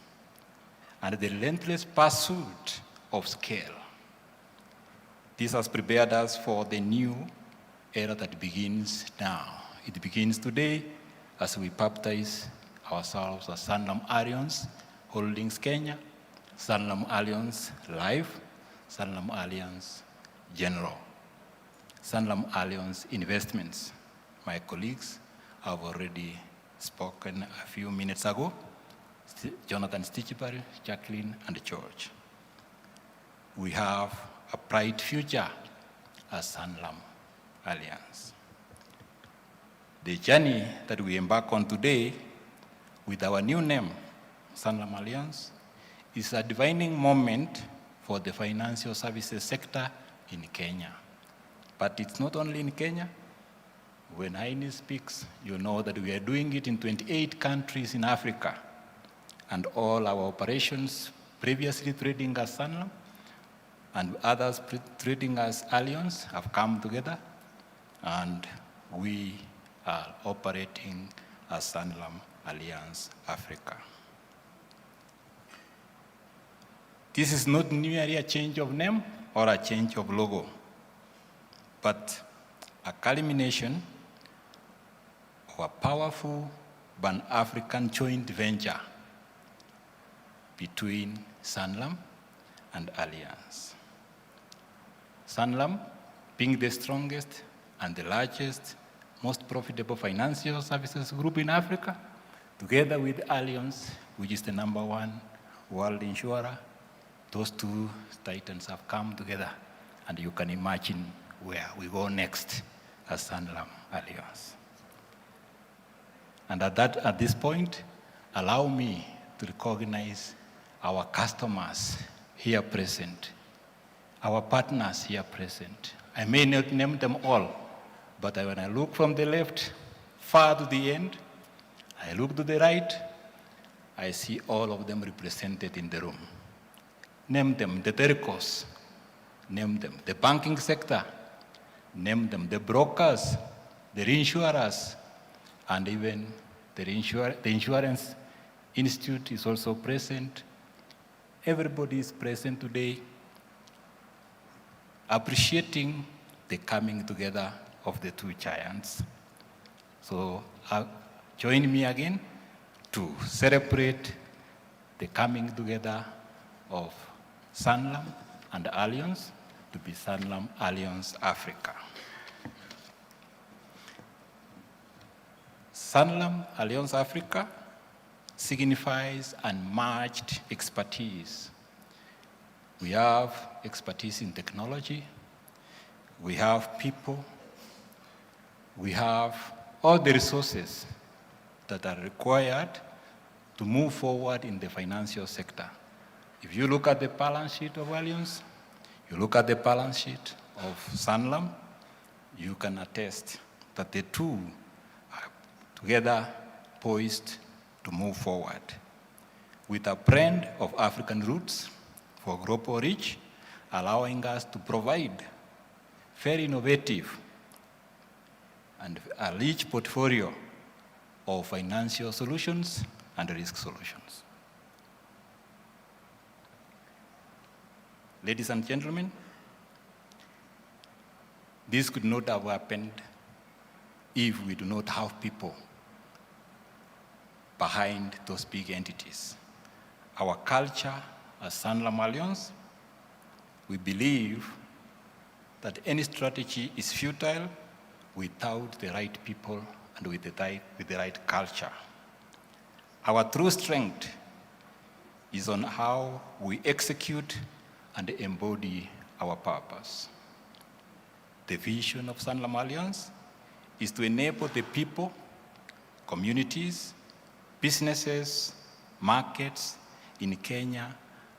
and the relentless pursuit of scale. This has prepared us for the new era that begins now. It begins today as we baptize ourselves as SanlamAllianz Holdings Kenya, SanlamAllianz Life, SanlamAllianz General, SanlamAllianz Investments. My colleagues have already spoken a few minutes ago, Jonathan Stichbury, Jacqueline, and George. We have a bright future as SanlamAllianz. The journey that we embark on today with our new name, SanlamAllianz, is a defining moment for the financial services sector in Kenya. But it's not only in Kenya. When Heine speaks, you know that we are doing it in 28 countries in Africa. And all our operations previously trading as Sanlam and others trading as Allianz have come together, and we are operating as SanlamAllianz Africa. This is not merely a change of name or a change of logo, but a culmination of a powerful Pan-African joint venture between Sanlam and Allianz. Sanlam being the strongest and the largest, most profitable financial services group in Africa, together with Allianz, which is the #1 world insurer. Those two titans have come together, and you can imagine where we go next as Sanlam Allianz. And at this point, allow me to recognize our customers here present, our partners here present. I may not name them all, but when I look from the left far to the end, I look to the right, I see all of them represented in the room. Name them, the telcos, name them, the banking sector, name them, the brokers, the reinsurers, and even the insurance institute is also present. Everybody is present today, appreciating the coming together of the two giants. So join me again to celebrate the coming together of Sanlam and Allianz to be Sanlam Allianz Africa. Sanlam Allianz Africa signifies unmatched expertise. We have expertise in technology, we have people, we have all the resources that are required to move forward in the financial sector. If you look at the balance sheet of Allianz, you look at the balance sheet of Sanlam, you can attest that the two are together poised to move forward. With a brand of African roots for global reach, allowing us to provide very innovative and a rich portfolio of financial solutions and risk solutions. Ladies and gentlemen, this could not have happened if we do not have people behind those big entities. Our culture as Sanlam Allianz, we believe that any strategy is futile without the right people and with the right culture. Our true strength is on how we execute and embody our purpose. The vision of Sanlam Allianz is to enable the people, communities, businesses, markets in Kenya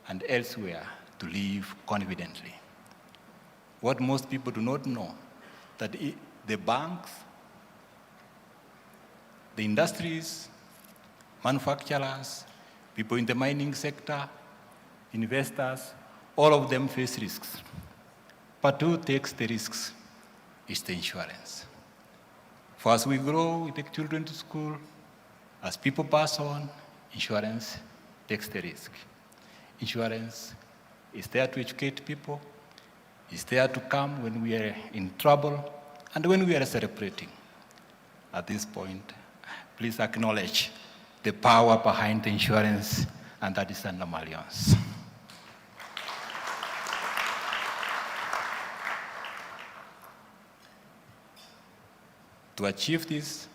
and elsewhere to live confidently. What most people do not know, that the banks, the industries, manufacturers, people in the mining sector, investors, all of them face risks. But who takes the risks? It's the insurance. For as we grow, we take children to school. As people pass on, insurance takes the risk. Insurance is there to educate people, is there to come when we are in trouble, and when we are celebrating. At this point, please acknowledge the power behind the insurance, and that is Sanlam Allianz. To achieve this,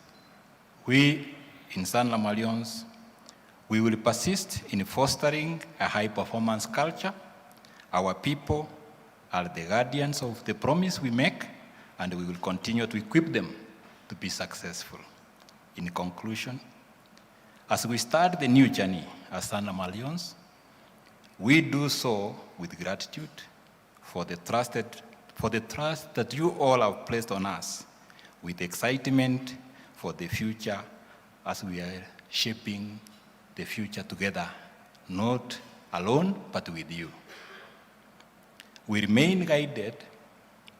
we in Sanlam Allianz, we will persist in fostering a high-performance culture. Our people are the guardians of the promise we make, and we will continue to equip them to be successful. In conclusion, as we start the new journey as Sanlam Allianz, we do so with gratitude for the trust that you all have placed on us, with excitement for the future as we are shaping the future together, not alone, but with you. We remain guided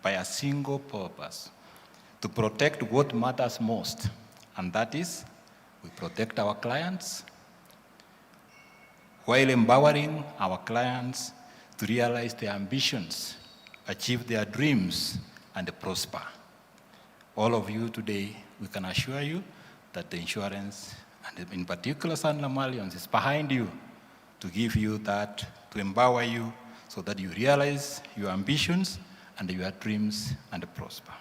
by a single purpose, to protect what matters most, and that is, we protect our clients while empowering our clients to realize their ambitions, achieve their dreams, and prosper. All of you today, we can assure you that the insurance, and in particular Sanlam Allianz, is behind you to give you that, to empower you so that you realize your ambitions and your dreams and prosper.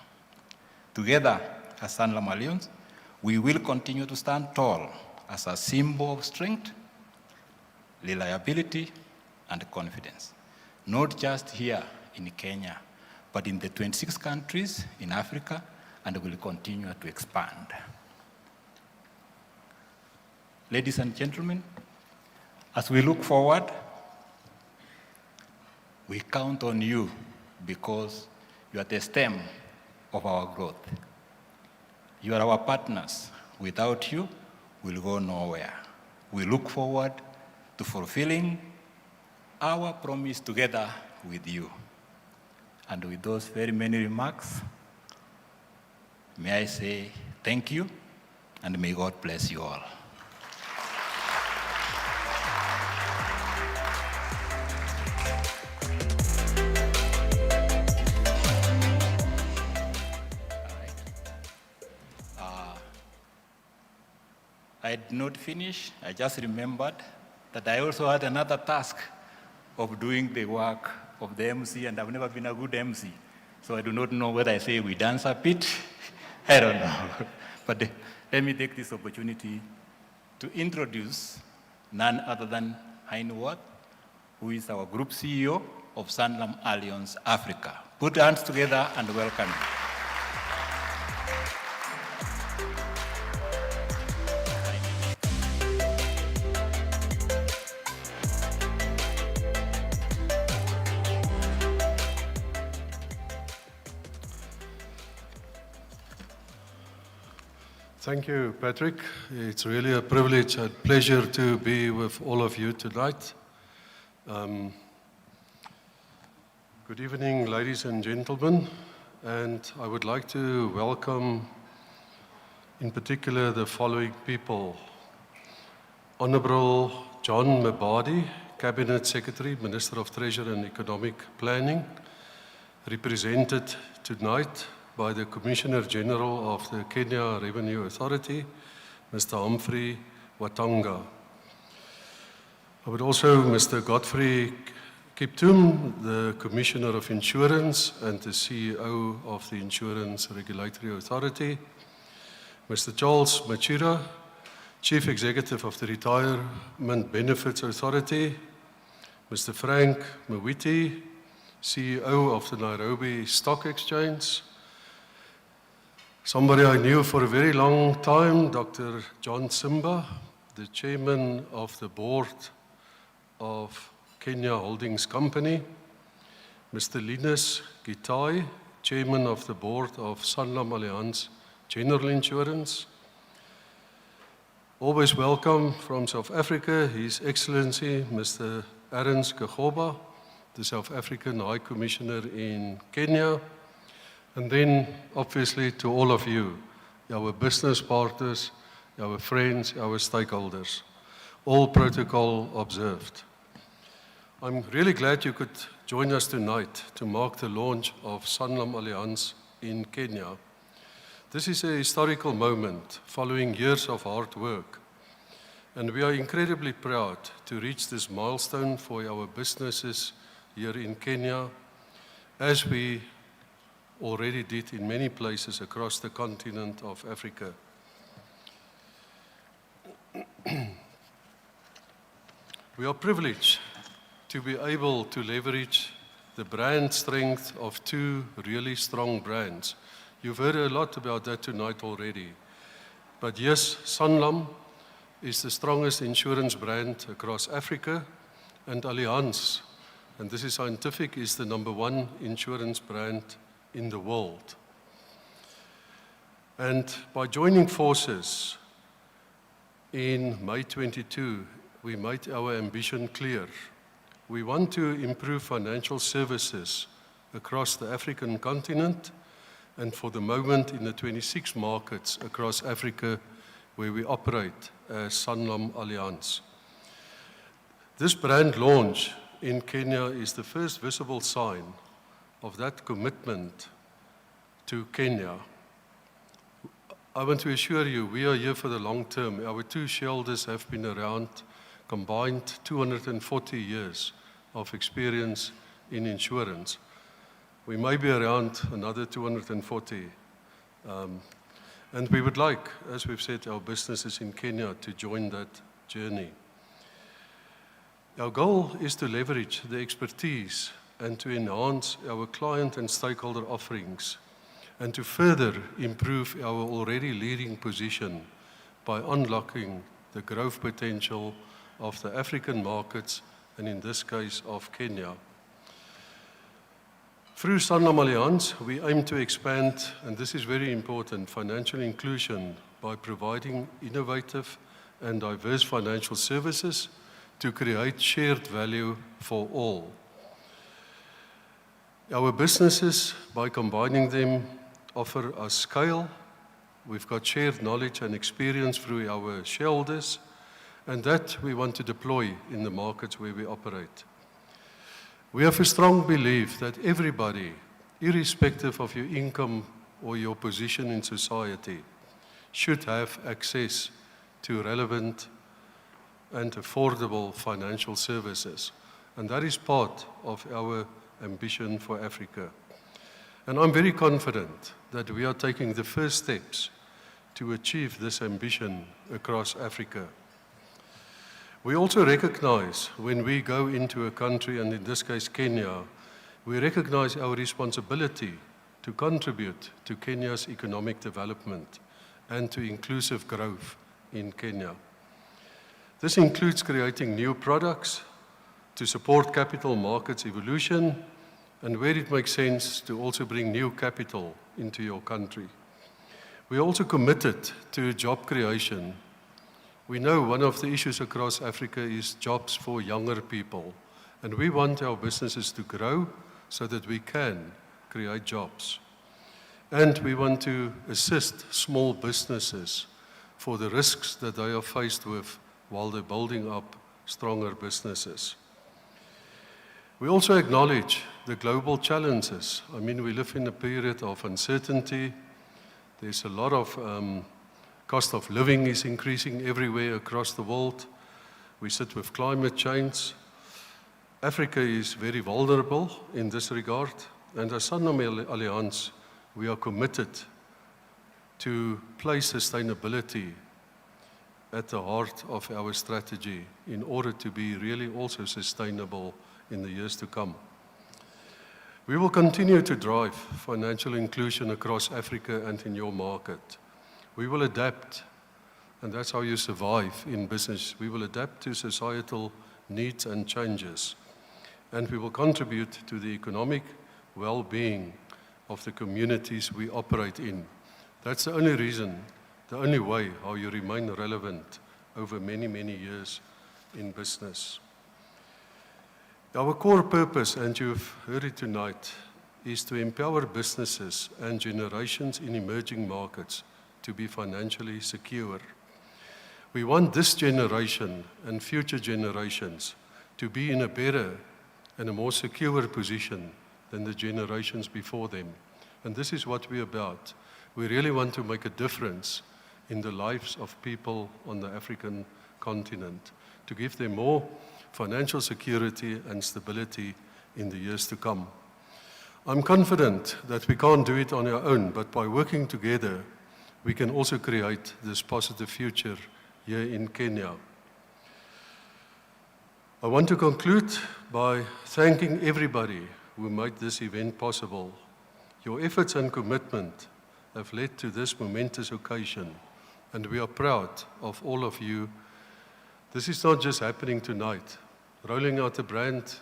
Together as Sanlam Allianz, we will continue to stand tall as a symbol of strength, reliability, and confidence, not just here in Kenya, but in the 26 countries in Africa and will continue to expand. Ladies and gentlemen, as we look forward, we count on you because you are the stem of our growth. You are our partners. Without you, we'll go nowhere. We look forward to fulfilling our promise together with you. And with those very many remarks, may I say thank you, and may God bless you all. I did not finish. I just remembered that I also had another task of doing the work of the MC, and I've never been a good MC. So I do not know whether I say we dance a bit. I don't know. But let me take this opportunity to introduce none other than Hein Worth, who is our Group CEO of SanlamAllianz Africa. Put hands together and welcome him. Thank you, Patrick. It's really a privilege and pleasure to be with all of you tonight. Good evening, ladies and gentlemen, and I would like to welcome in particular the following people. Honorable John Mbadi, Cabinet Secretary, Minister of Treasury and Economic Planning, represented tonight by the Commissioner General of the Kenya Revenue Authority, Mr. Humphrey Watanga. I would also Mr. Godfrey Kiptum, the Commissioner of Insurance and the CEO of the Insurance Regulatory Authority, Mr. Charles Machira, Chief Executive of the Retirement Benefits Authority, Mr. Frank Mwiti, CEO of the Nairobi Stock Exchange, somebody I knew for a very long time, Dr. John Simba, the Chairman of the Board of Kenya Holdings Company, Mr. Linus Gitai, Chairman of the Board of SanlamAllianz General Insurance. Always welcome from South Africa, His Excellency Mr. Arends Kagoba, the South African High Commissioner in Kenya. And then, obviously, to all of you, our business partners, our friends, our stakeholders, all protocol observed. I'm really glad you could join us tonight to mark the launch of SanlamAllianz in Kenya. This is a historical moment following years of hard work, and we are incredibly proud to reach this milestone for our businesses here in Kenya, as we already did in many places across the continent of Africa. We are privileged to be able to leverage the brand strength of two really strong brands. You've heard a lot about that tonight already. But yes, Sanlam is the strongest insurance brand across Africa, and Allianz, and this is scientific, is the #1 insurance brand in the world. And by joining forces in May 22, we made our ambition clear. We want to improve financial services across the African continent and for the moment in the 26 markets across Africa where we operate as SanlamAllianz. This brand launch in Kenya is the first visible sign of that commitment to Kenya. I want to assure you, we are here for the long term. Our two shareholders have been around, combined 240 years of experience in insurance. We may be around another 240. And we would like, as we've said, our businesses in Kenya to join that journey. Our goal is to leverage the expertise and to enhance our client and stakeholder offerings and to further improve our already leading position by unlocking the growth potential of the African markets, and in this case of Kenya. Through SanlamAllianz, we aim to expand, and this is very important, financial inclusion by providing innovative and diverse financial services to create shared value for all. Our businesses, by combining them, offer us scale. We've got shared knowledge and experience through our shareholders, and that we want to deploy in the markets where we operate. We have a strong belief that everybody, irrespective of your income or your position in society, should have access to relevant and affordable financial services. And that is part of our ambition for Africa. And I'm very confident that we are taking the first steps to achieve this ambition across Africa. We also recognize when we go into a country, and in this case Kenya, we recognize our responsibility to contribute to Kenya's economic development and to inclusive growth in Kenya. This includes creating new products to support capital markets evolution, and where it makes sense to also bring new capital into your country. We are also committed to job creation. We know one of the issues across Africa is jobs for younger people, and we want our businesses to grow so that we can create jobs. And we want to assist small businesses for the risks that they are faced with while they're building up stronger businesses. We also acknowledge the global challenges. I mean, we live in a period of uncertainty. There's a lot of cost of living is increasing everywhere across the world. We sit with climate change. Africa is very vulnerable in this regard. And as SanlamAllianz, we are committed to place sustainability at the heart of our strategy in order to be really also sustainable in the years to come. We will continue to drive financial inclusion across Africa and in your market. We will adapt, and that's how you survive in business. We will adapt to societal needs and changes, and we will contribute to the economic well-being of the communities we operate in. That's the only reason, the only way how you remain relevant over many, many years in business. Our core purpose, and you've heard it tonight, is to empower businesses and generations in emerging markets to be financially secure. We want this generation and future generations to be in a better and a more secure position than the generations before them. And this is what we're about. We really want to make a difference in the lives of people on the African continent, to give them more financial security and stability in the years to come. I'm confident that we can't do it on our own, but by working together, we can also create this positive future here in Kenya. I want to conclude by thanking everybody who made this event possible. Your efforts and commitment have led to this momentous occasion, and we are proud of all of you. This is not just happening tonight. Rolling out a brand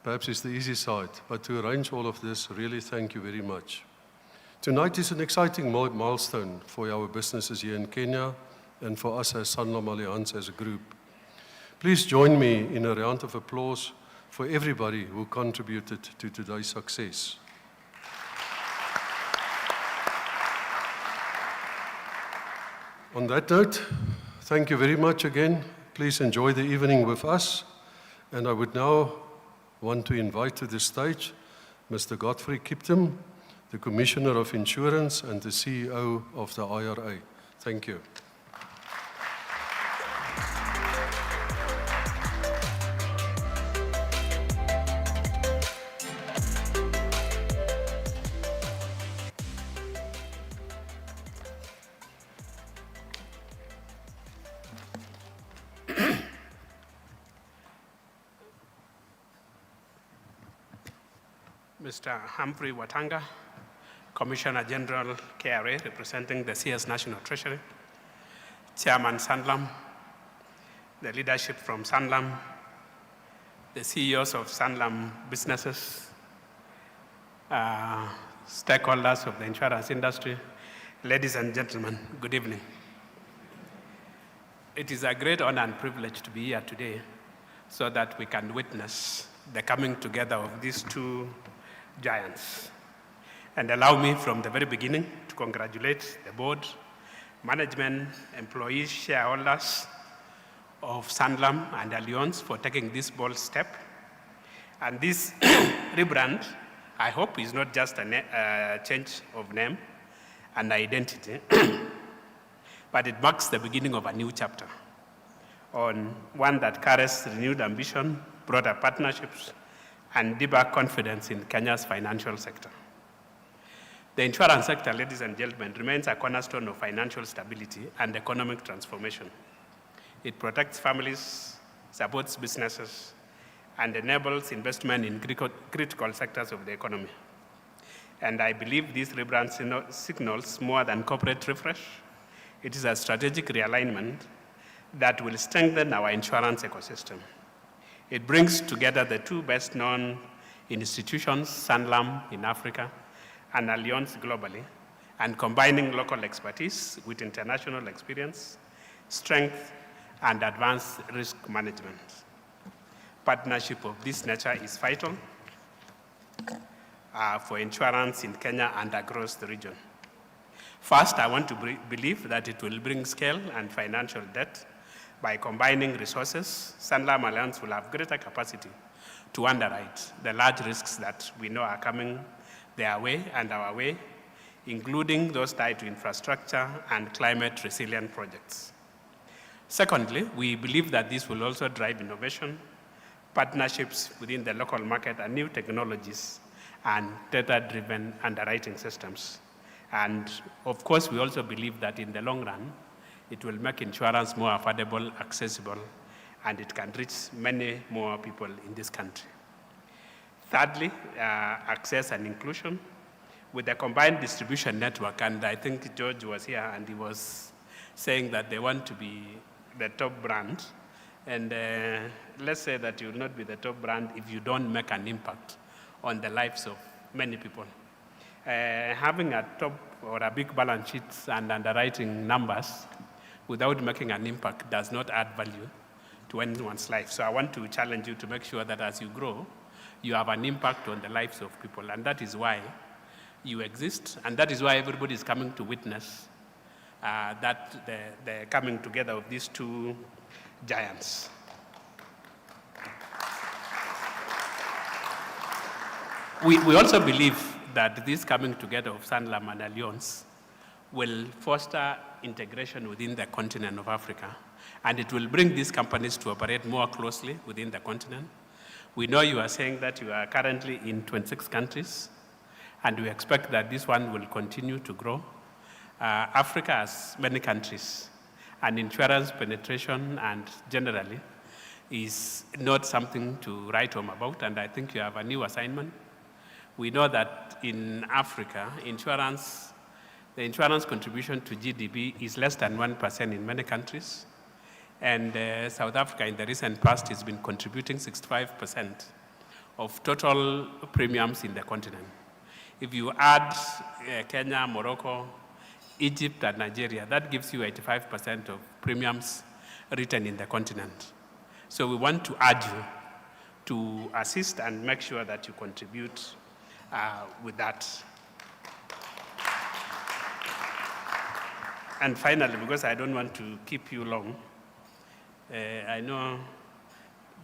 perhaps is the easy side, but to arrange all of this, really thank you very much. Tonight is an exciting milestone for our businesses here in Kenya and for us as SanlamAllianz as a group. Please join me in a round of applause for everybody who contributed to today's success. On that note, thank you very much again. Please enjoy the evening with us. And I would now want to invite to the stage Mr. Godfrey Kiptum, the Commissioner of Insurance and the CEO of the IRA. Thank you. Mr. Humphrey Watanga, Commissioner General KRA representing the CS National Treasury, Chairman Sanlam, the leadership from Sanlam, the CEOs of Sanlam businesses, stakeholders of the insurance industry, ladies and gentlemen, good evening. It is a great honor and privilege to be here today so that we can witness the coming together of these two giants. And allow me from the very beginning to congratulate the board, management, employees, shareholders of Sanlam and Allianz for taking this bold step. And this rebrand, I hope, is not just a change of name and identity, but it marks the beginning of a new chapter, on one that carries renewed ambition, broader partnerships, and deeper confidence in Kenya's financial sector. The insurance sector, ladies and gentlemen, remains a cornerstone of financial stability and economic transformation. It protects families, supports businesses, and enables investment in critical sectors of the economy. And I believe this rebrand signals more than corporate refresh. It is a strategic realignment that will strengthen our insurance ecosystem. It brings together the two best-known institutions, Sanlam in Africa and Allianz globally, and combining local expertise with international experience, strength, and advanced risk management. Partnership of this nature is vital for insurance in Kenya and across the region. First, I want to believe that it will bring scale and financial depth. By combining resources, SanlamAllianz will have greater capacity to underwrite the large risks that we know are coming their way and our way, including those tied to infrastructure and climate resilient projects. Secondly, we believe that this will also drive innovation, partnerships within the local market, and new technologies and data-driven underwriting systems. And of course, we also believe that in the long run, it will make insurance more affordable, accessible, and it can reach many more people in this country. Thirdly, access and inclusion. With the combined distribution network, and I think George was here and he was saying that they want to be the top brand. And let's say that you will not be the top brand if you don't make an impact on the lives of many people. Having a top or a big balance sheet and underwriting numbers without making an impact does not add value to anyone's life. So I want to challenge you to make sure that as you grow, you have an impact on the lives of people. And that is why you exist, and that is why everybody is coming to witness that the coming together of these two giants. We also believe that this coming together of Sanlam and Allianz will foster integration within the continent of Africa, and it will bring these companies to operate more closely within the continent. We know you are saying that you are currently in 26 countries, and we expect that this one will continue to grow. Africa has many countries, and insurance penetration and generally is not something to write home about, and I think you have a new assignment. We know that in Africa, the insurance contribution to GDP is less than 1% in many countries. And South Africa in the recent past has been contributing 65% of total premiums in the continent. If you add Kenya, Morocco, Egypt, and Nigeria, that gives you 85% of premiums written in the continent. So we want to urge you to assist and make sure that you contribute with that. And finally, because I don't want to keep you long, I know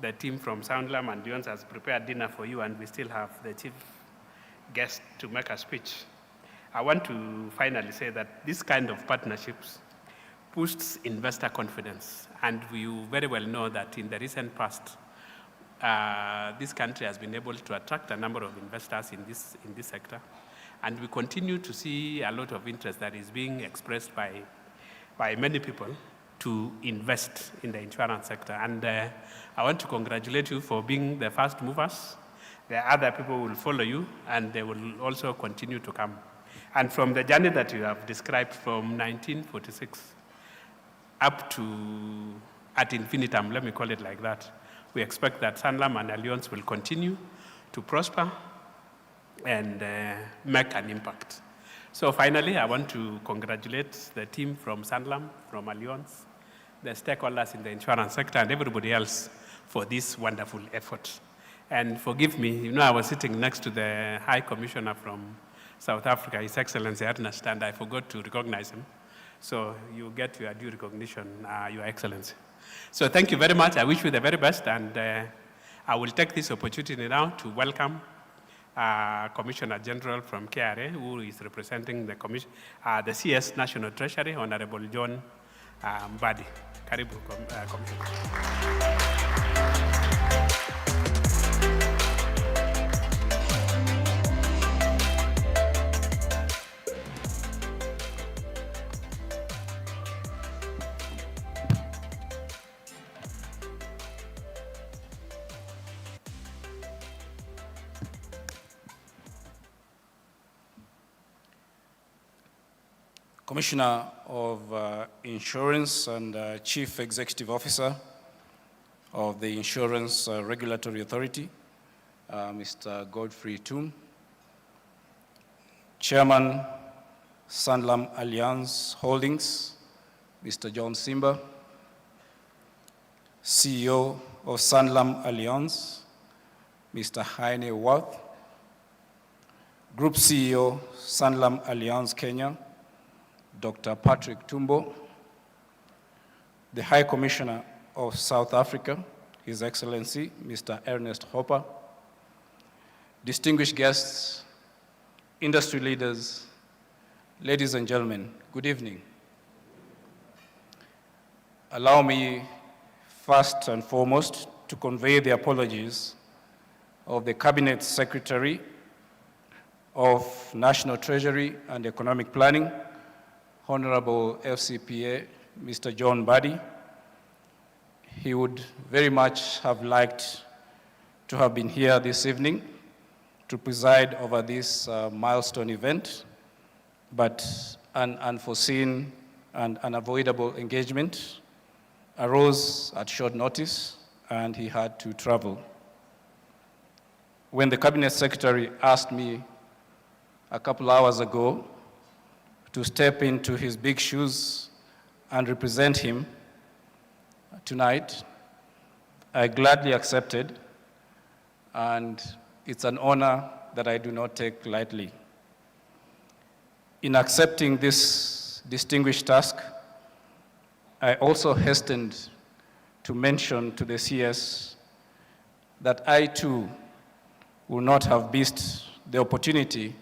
the team from Sanlam and Allianz has prepared dinner for you, and we still have the chief guest to make a speech. I want to finally say that this kind of partnerships boosts investor confidence, and we very well know that in the recent past, this country has been able to attract a number of investors in this sector, and we continue to see a lot of interest that is being expressed by many people to invest in the insurance sector. And I want to congratulate you for being the first movers. The other people will follow you, and they will also continue to come. And from the journey that you have described from 1946 up to ad infinitum, let me call it like that, we expect that Sanlam and Allianz will continue to prosper and make an impact. So finally, I want to congratulate the team from Sanlam, from Allianz, the stakeholders in the insurance sector, and everybody else for this wonderful effort. And forgive me, you know, I was sitting next to the High Commissioner from South Africa, His Excellency Ernest, and I forgot to recognize him. So you get your due recognition, Your Excellency. So thank you very much. I wish you the very best, and I will take this opportunity now to welcome Commissioner General from KRA, who is representing the CS National Treasury, Honorable John Mbadi. Karibu, Commissioner. Commissioner of Insurance and Chief Executive Officer of the Insurance Regulatory Authority, Mr. Godfrey Toom, Chairman, SanlamAllianz Holdings, Mr. John Simba, CEO of SanlamAllianz, Mr. Heine Worth, Group CEO, SanlamAllianz Kenya, Dr. Patrick Tumbo, the High Commissioner of South Africa, His Excellency, Mr. Ernest Hopper, distinguished guests, industry leaders, ladies and gentlemen, good evening. Allow me first and foremost to convey the apologies of the Cabinet Secretary of National Treasury and Economic Planning, Honorable FCPA, Mr. John Mbadi. He would very much have liked to have been here this evening to preside over this milestone event, but an unforeseen and unavoidable engagement arose at short notice, and he had to travel. When the Cabinet Secretary asked me a couple hours ago to step into his big shoes and represent him tonight, I gladly accepted, and it's an honor that I do not take lightly. In accepting this distinguished task, I also hastened to mention to the CS that I too will not have missed the opportunity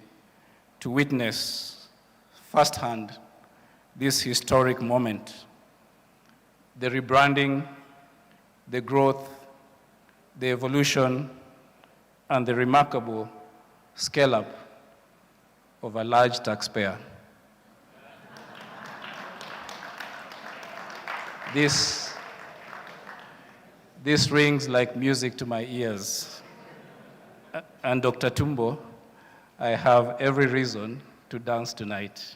to witness firsthand this historic moment, the rebranding, the growth, the evolution, and the remarkable scale-up of a large taxpayer. This rings like music to my ears. And Dr. Tumbo, I have every reason to dance tonight.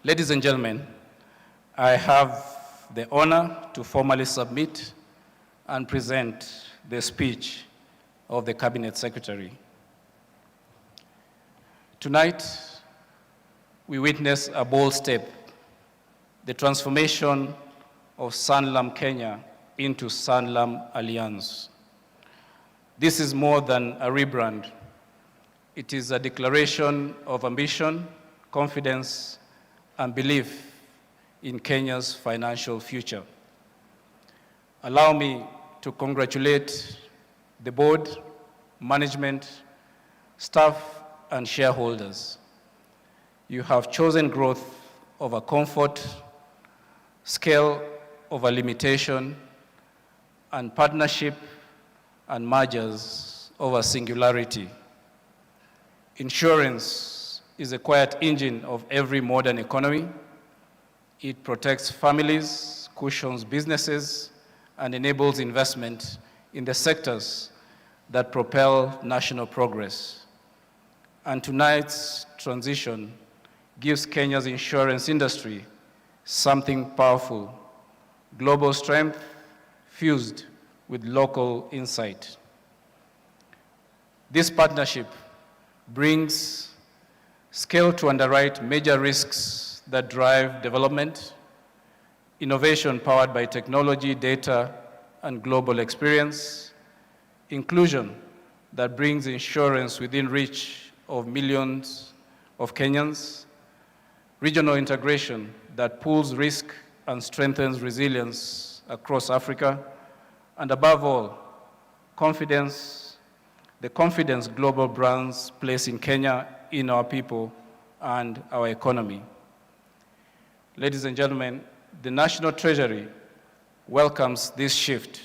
Ladies and gentlemen, I have the honor to formally submit and present the speech of the Cabinet Secretary. Tonight, we witness a bold step, the transformation of Sanlam Kenya into SanlamAllianz. This is more than a rebrand. It is a declaration of ambition, confidence, and belief in Kenya's financial future. Allow me to congratulate the board, management, staff, and shareholders. You have chosen growth over comfort, scale over limitation, and partnership and mergers over singularity. Insurance is a quiet engine of every modern economy. It protects families, cushions businesses, and enables investment in the sectors that propel national progress. and tonight's transition gives Kenya's insurance industry something powerful: global strength fused with local insight. This partnership brings scale to underwrite major risks that drive development, innovation powered by technology, data, and global experience, inclusion that brings insurance within reach of millions of Kenyans, regional integration that pools risk and strengthens resilience across Africa, and above all, confidence, the confidence global brands place in Kenya, in our people, and our economy. Ladies and gentlemen, the National Treasury welcomes this shift.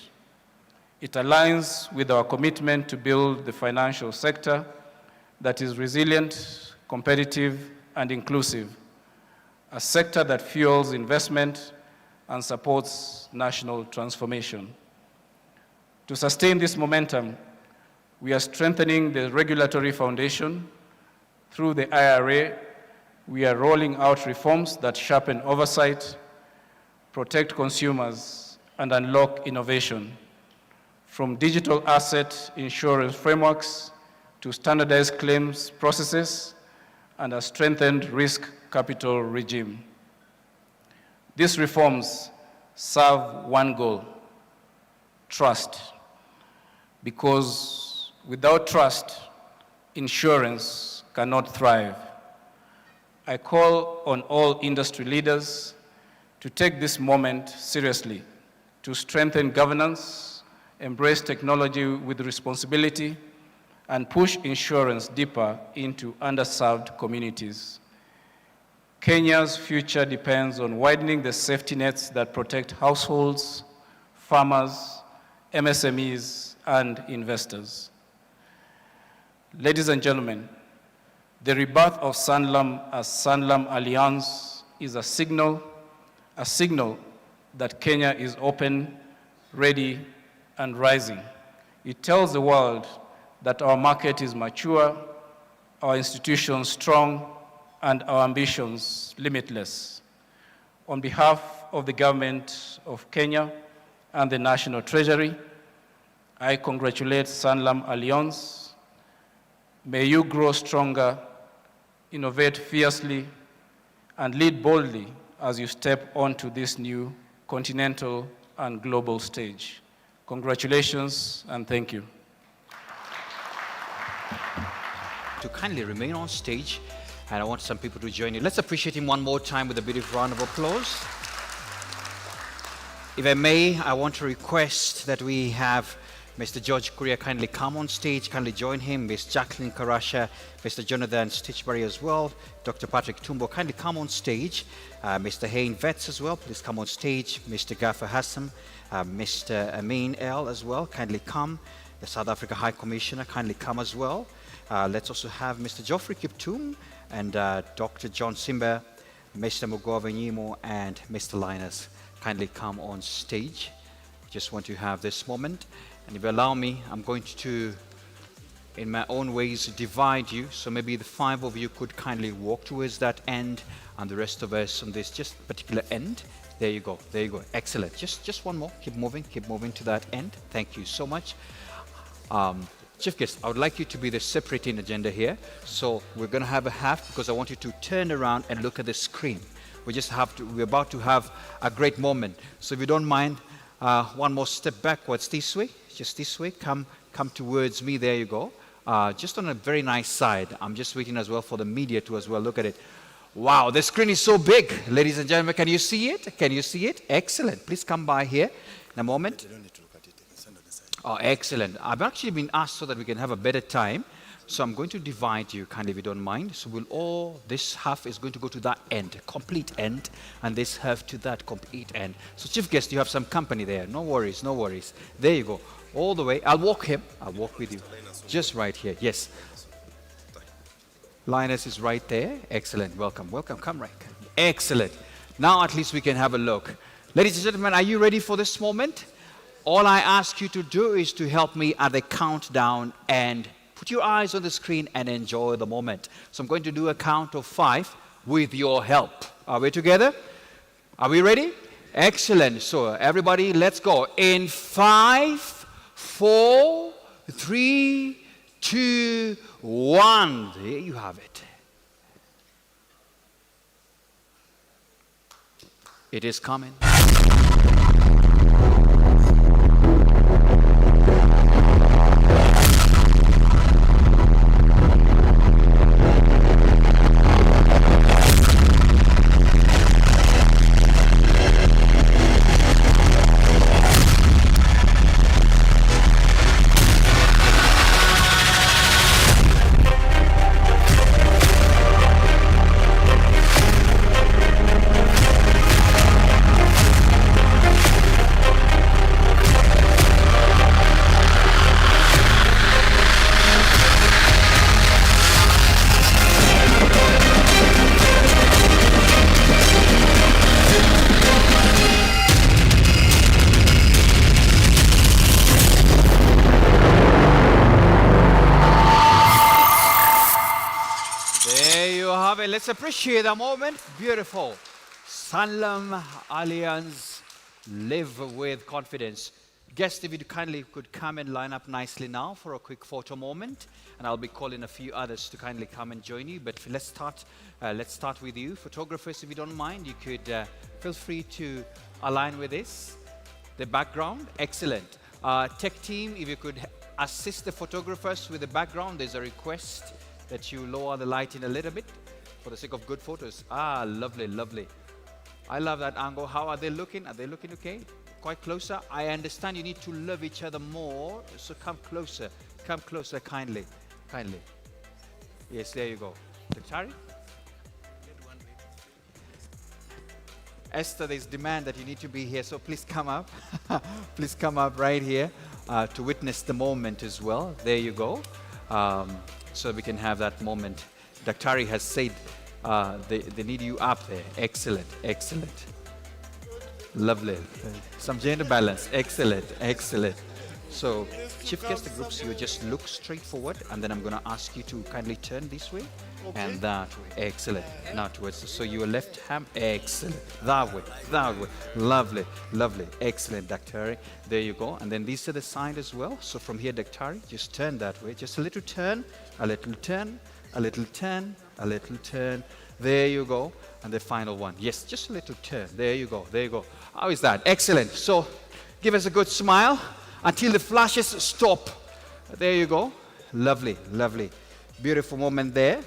It aligns with our commitment to build the financial sector that is resilient, competitive, and inclusive, a sector that fuels investment and supports national transformation. To sustain this momentum, we are strengthening the regulatory foundation. Through the IRA, we are rolling out reforms that sharpen oversight, protect consumers, and unlock innovation. From digital asset insurance frameworks to standardized claims processes and a strengthened risk capital regime. These reforms serve one goal: trust. Because without trust, insurance cannot thrive. I call on all industry leaders to take this moment seriously, to strengthen governance, embrace technology with responsibility, and push insurance deeper into underserved communities. Kenya's future depends on widening the safety nets that protect households, farmers, MSMEs, and investors. Ladies and gentlemen, the rebirth of Sanlam as SanlamAllianz is a signal that Kenya is open, ready, and rising. It tells the world that our market is mature, our institutions strong, and our ambitions limitless. On behalf of the government of Kenya and the National Treasury, I congratulate SanlamAllianz. May you grow stronger, innovate fiercely, and lead boldly as you step onto this new continental and global stage. Congratulations and thank you. To kindly remain on stage, and I want some people to join you. Let's appreciate him one more time with a beautiful round of applause. If I may, I want to request that we have Mr. George Kuria kindly come on stage, kindly join him, Ms. Jacqueline Karasha, Mr. Jonathan Stitchbury as well, Dr. Patrick Tumbo, kindly come on stage, Mr. Hain Vetz as well, please come on stage, Mr. Gaffer Hassan, Mr. Amin El as well, kindly come, the South Africa High Commissioner, kindly come as well. Let's also have Mr. Geoffrey Kiptum and Dr. John Simba, Mr. Mugove Nyimo, and Mr. Linus, kindly come on stage. Just want to have this moment. And if you allow me, I'm going to, in my own ways, divide you. So maybe the 5 of you could kindly walk towards that end, and the rest of us on this just particular end. There you go. There you go. Excellent. Just one more. Keep moving to that end. Thank you so much. Chief guest, I would like you to be the separating agenda here. So we're going to have a half because I want you to turn around and look at the screen. We're about to have a great moment. So if you don't mind, one more step backwards this way. Just this way, come towards me, there you go. Just on a very nice side. I'm just waiting as well for the media to as well look at it. Wow, the screen is so big. Ladies and gentlemen, can you see it? Can you see it? Excellent. Please come by here in a moment. Oh, excellent. I've actually been asked so that we can have a better time. So I'm going to divide you kindly if you don't mind. So this half is going to go to that end, complete end, and this half to that complete end. So chief guest, you have some company there. No worries, no worries. There you go. All the way. I'll walk with you. Just right here. Yes. Linus is right there. Excellent. Welcome. Come right. Excellent. Now at least we can have a look. Ladies and gentlemen, are you ready for this moment? All I ask you to do is to help me at the countdown and Put your eyes on the screen and enjoy the moment. So I'm going to do a count of 5 with your help. Are we together? Are we ready? Excellent. So everybody, let's go. In 5, 4, 3, 2, 1. There you have it. It is coming. Let's appreciate the moment. Beautiful. Sanlam Allianz, live with confidence. Guests, if you kindly could come and line up nicely now for a quick photo moment, and I'll be calling a few others to kindly come and join you. But let's start with you. Photographers, if you don't mind, you could feel free to align with this. The background, excellent. Tech team, if you could assist the photographers with the background, there's a request that you lower the lighting a little bit for the sake of good photos. Ah, lovely, lovely. I love that angle. How are they looking? Are they looking okay? Quite closer. I understand you need to love each other more, so come closer. Come closer, kindly. Kindly. Yes, there you go. Daktari? Esther, there's demand that you need to be here, so please come up. Please come up right here to witness the moment as well. There you go. So we can have that moment. Daktari has said they need you up there. Excellent, excellent. Lovely. Some gender balance. Excellent, excellent. So, chief guest, the groups, you just look straight forward, and then I'm going to ask you to kindly turn this way and that way. Excellent. Now towards. So your left hand. Excellent. That way. That way. Lovely, lovely. Excellent, Daktari. There you go. And then these to the side as well. So from here, Daktari, just turn that way. Just a little turn, a little turn. A little turn, a little turn. There you go. And the final one. Yes, just a little turn. There you go. There you go. How is that? Excellent. So give us a good smile until the flashes stop. There you go. Lovely, lovely. Beautiful moment there.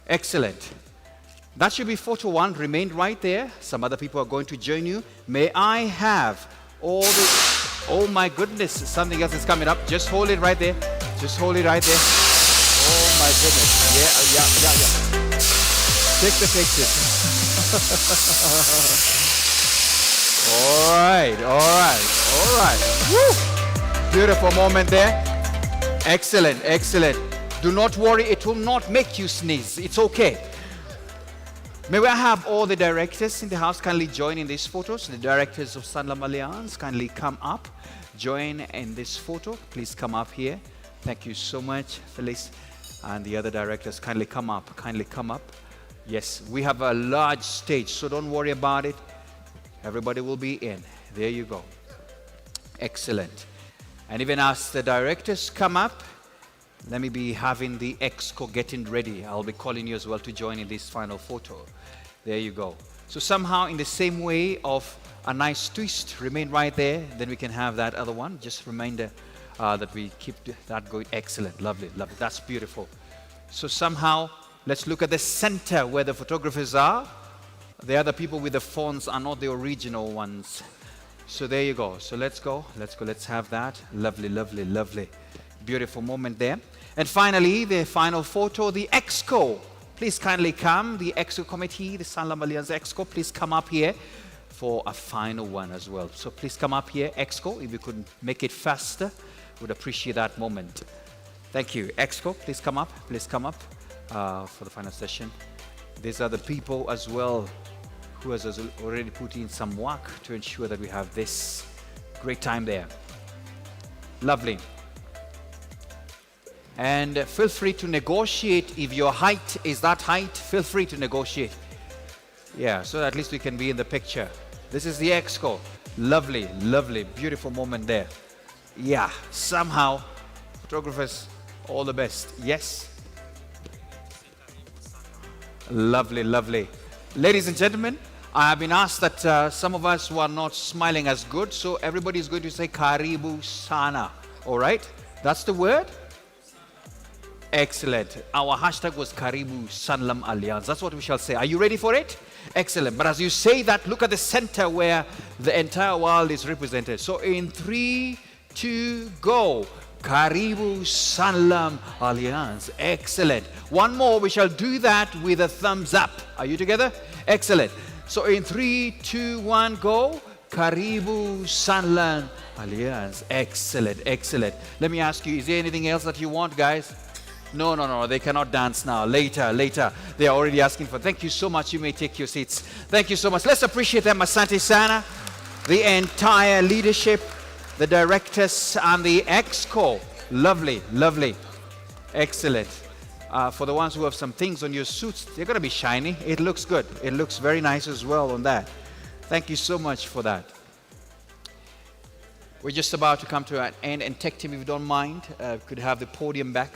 Excellent. That should be photo 1. Remain right there. Some other people are going to join you. May I have all the... Oh my goodness. Something else is coming up. Just hold it right there. Just hold it right there. Oh my goodness. Yeah. Take the picture. All right. Woo! Beautiful moment there. Excellent, excellent. Do not worry, it will not make you sneeze. It's okay. May we have all the directors in the house kindly join in these photos. The directors of SanlamAllianz kindly come up. Join in this photo. Please come up here. Thank you so much, Felice. And the other directors, kindly come up. Kindly come up. Yes, we have a large stage, so don't worry about it. Everybody will be in. There you go. Excellent. And even as the directors come up, let me be having the exco getting ready. I'll be calling you as well to join in this final photo. There you go. So somehow in the same way of a nice twist, remain right there. Then we can have that other one. Just reminder that we keep that going. Excellent. Lovely, lovely. That's beautiful. So somehow, let's look at the center where the photographers are. The other people with the phones are not the original ones. So there you go. So let's go. Let's have that. Lovely, lovely, lovely. Beautiful moment there. And finally, the final photo, the Exco. Please kindly come. The Exco committee, the SanlamAllianz Exco, please come up here for a final one as well. So please come up here, Exco. If you could make it faster, would appreciate that moment. Thank you. Exco, please come up. Please come up for the final session. These are the people as well who has already put in some work to ensure that we have this great time there. Lovely. And feel free to negotiate. If your height is that height, feel free to negotiate. Yeah, so at least we can be in the picture. This is the exco. Lovely, lovely, beautiful moment there. Yeah, somehow, photographers, all the best. Yes? Lovely, lovely. Ladies and gentlemen, I have been asked that some of us were not smiling as good, so everybody is going to say Karibu Sana. All right? That's the word? Excellent. Our hashtag was Karibu SanlamAllianz. That's what we shall say. Are you ready for it? Excellent. But as you say that, look at the center where the entire world is represented. So in 3, 2, go. Karibu SanlamAllianz. Excellent. One more. We shall do that with a thumbs up. Are you together? Excellent. So in 3, 2, 1, go. Karibu SanlamAllianz. Excellent, excellent. Let me ask you, is there anything else that you want, guys? No, they cannot dance now. Later. They are already asking for. Thank you so much. You may take your seats. Thank you so much. Let's appreciate them. Asante Sana, the entire leadership, the directors, and the exco. Lovely, lovely. Excellent. For the ones who have some things on your suits, they're going to be shiny. It looks good. It looks very nice as well on that. Thank you so much for that. We're just about to come to an end, and tech team, if you don't mind, could have the podium back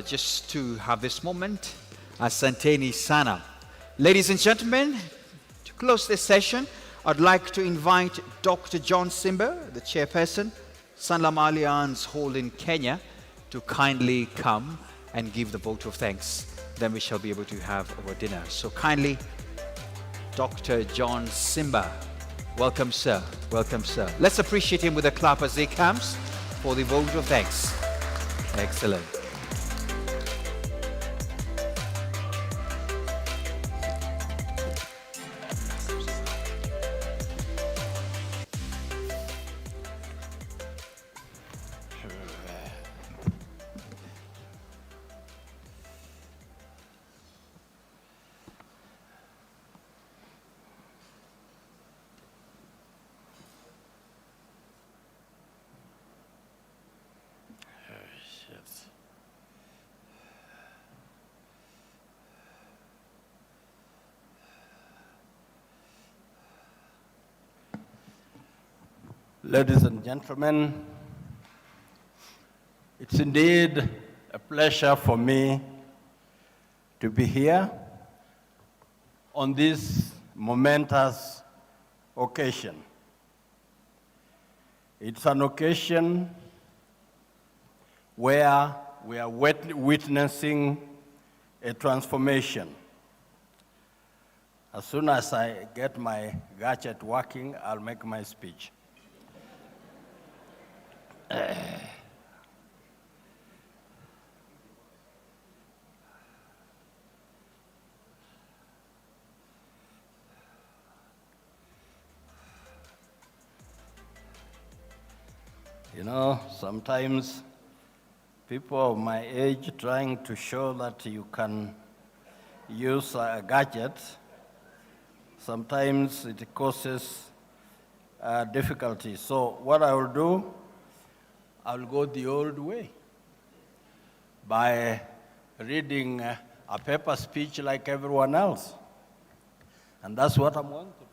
just to have this moment. Asanteni Sana. Ladies and gentlemen, to close this session, I'd like to invite Dr. John Simba, the chairperson, SanlamAllianz Holding Kenya, to kindly come and give the vote of thanks. Then we shall be able to have our dinner. So kindly, Dr. John Simba. Welcome, sir. Welcome, sir. Let's appreciate him with a clap as he comes for the vote of thanks. Excellent. Ladies and gentlemen, it's indeed a pleasure for me to be here on this momentous occasion. It's an occasion where we are witnessing a transformation. As soon as I get my gadget working, I'll make my speech. You know, sometimes people of my age trying to show that you can use a gadget, sometimes it causes difficulty. So what I will do, I'll go the old way by reading a paper speech like everyone else. And that's what I'm going to do.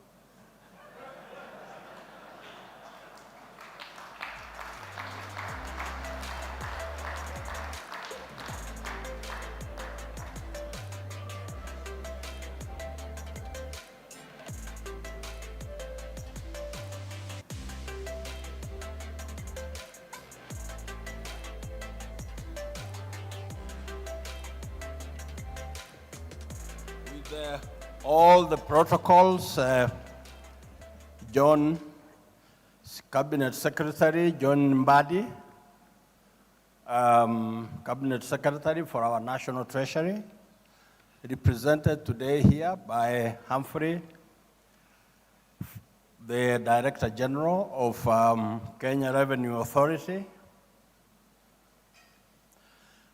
All the protocols, John, Cabinet Secretary, John Mbadi, Cabinet Secretary for our National Treasury, represented today here by Humphrey, the Director General of Kenya Revenue Authority,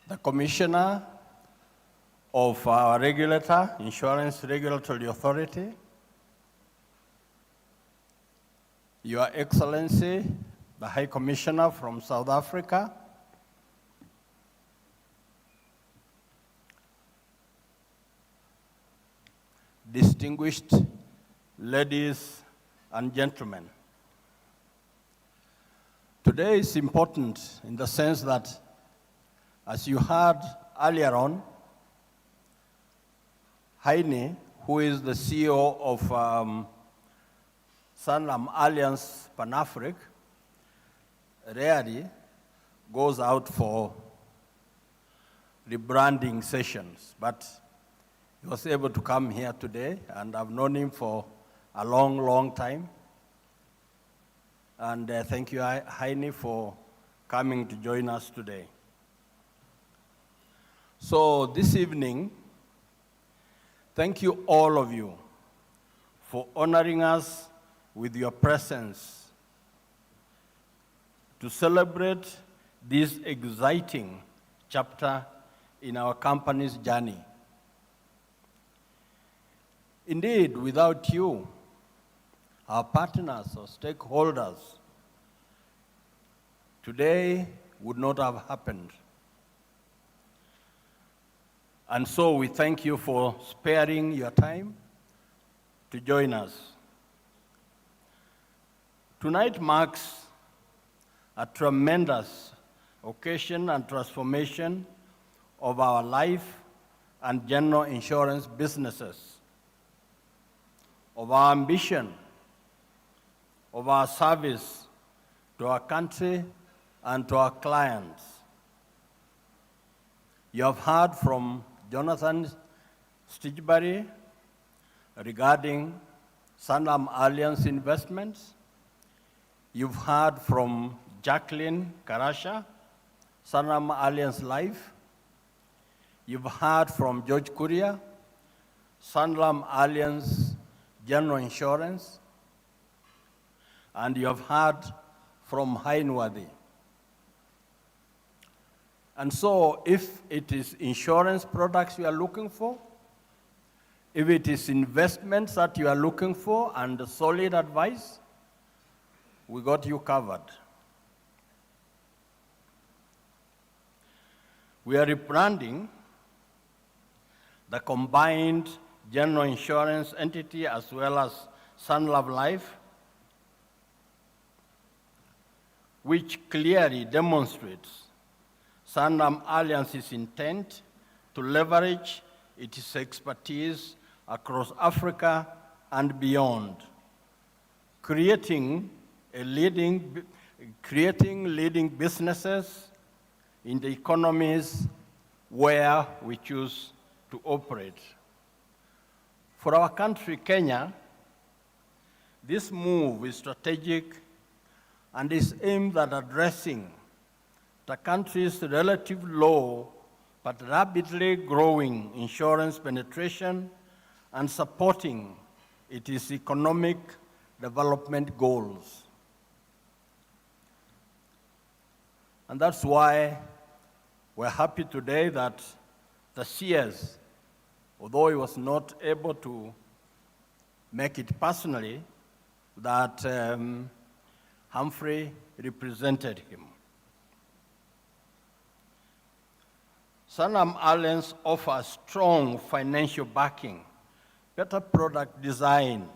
the Commissioner of our regulator, Insurance Regulatory Authority, Your Excellency, the High Commissioner from South Africa, distinguished ladies and gentlemen. Today is important in the sense that, as you heard earlier on, Heine, who is the CEO of SanlamAllianz Pan-Africa, rarely goes out for rebranding sessions, but he was able to come here today, and I've known him for a long, long time. And thank you, Heine, for coming to join us today. So this evening, thank you all of you for honoring us with your presence to celebrate this exciting chapter in our company's journey. Indeed, without you, our partners or stakeholders, today would not have happened. And so we thank you for sparing your time to join us. Tonight marks a tremendous occasion and transformation of our life and general insurance businesses, of our ambition, of our service to our country and to our clients. You have heard from Jonathan Stitchbury regarding SanlamAllianz investments. You've heard from Jacqueline Karasha, SanlamAllianz Life. You've heard from George Kuria, SanlamAllianz General Insurance. And you have heard from Hainwadi. And so if it is insurance products you are looking for, if it is investments that you are looking for and solid advice, we got you covered. We are rebranding the combined general insurance entity as well as Sanlam Life, which clearly demonstrates SanlamAllianz's intent to leverage its expertise across Africa and beyond, creating leading businesses in the economies where we choose to operate. For our country, Kenya, this move is strategic and is aimed at addressing the country's relative low but rapidly growing insurance penetration and supporting its economic development goals. And that's why we're happy today that the CS, although he was not able to make it personally, that Humphrey represented him. SanlamAllianz offers strong financial backing, better product design,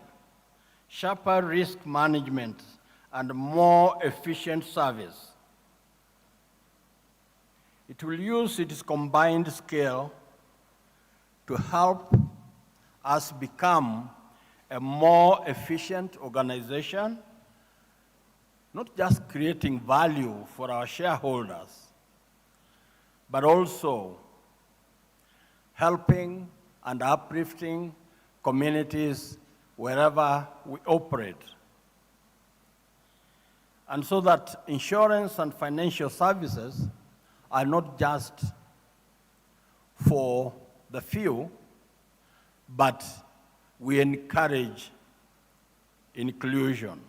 sharper risk management, and more efficient service. It will use its combined scale to help us become a more efficient organization, not just creating value for our shareholders, but also helping and uplifting communities wherever we operate. And so that insurance and financial services are not just for the few, but we encourage inclusion.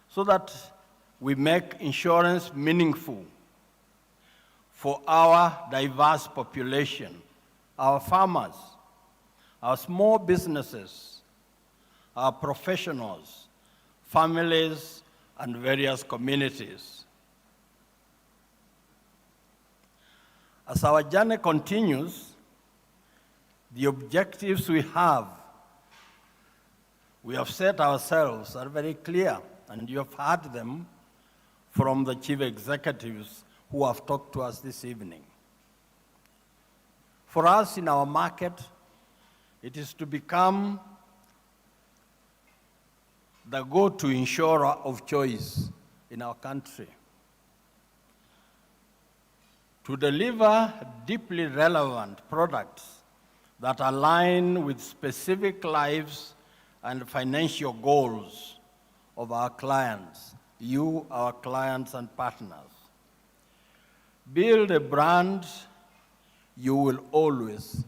So that we make insurance meaningful for our diverse population, our farmers, our small businesses, our professionals, families, and various communities. As our journey continues, The objectives we have set ourselves are very clear, and you have heard them from the chief executives who have talked to us this evening. For us in our market, it is to become the go-to insurer of choice in our country, to deliver deeply relevant products that align with specific lives and financial goals of our clients, you, our clients and partners. Build a brand you will always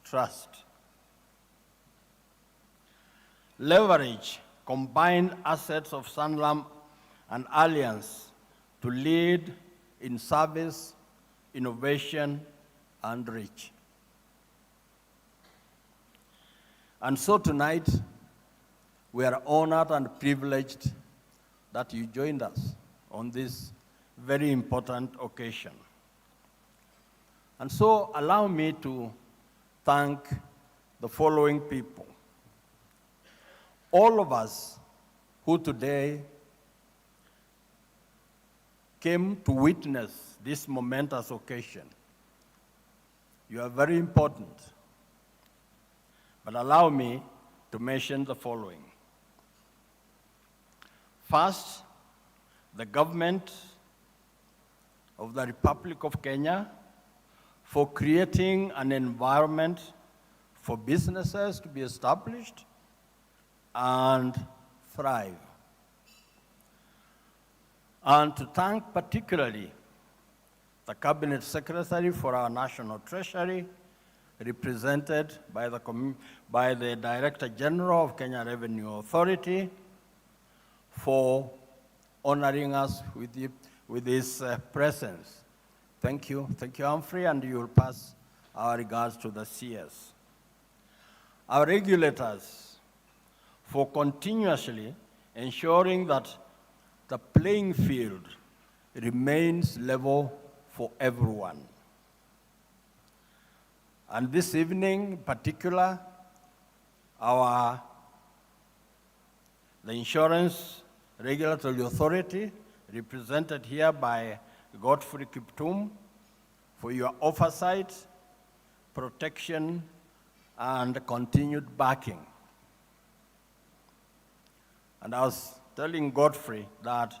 trust. Leverage combined assets of Sanlam and Allianz to lead in service, innovation, and reach. And so tonight, we are honored and privileged that you joined us on this very important occasion. And so allow me to thank the following people. All of us who today came to witness this momentous occasion. You are very important. But allow me to mention the following. First, the government of the Republic of Kenya for creating an environment for businesses to be established and thrive. And to thank particularly the Cabinet Secretary for our National Treasury, represented by the Director General of Kenya Revenue Authority, for honoring us with his presence. Thank you, Humphrey, and you will pass our regards to the CS. Our regulators, for continuously ensuring that the playing field remains level for everyone. And this evening in particular, the Insurance Regulatory Authority, represented here by Godfrey Kiptum, for your oversight, protection, and continued backing. And I was telling Godfrey that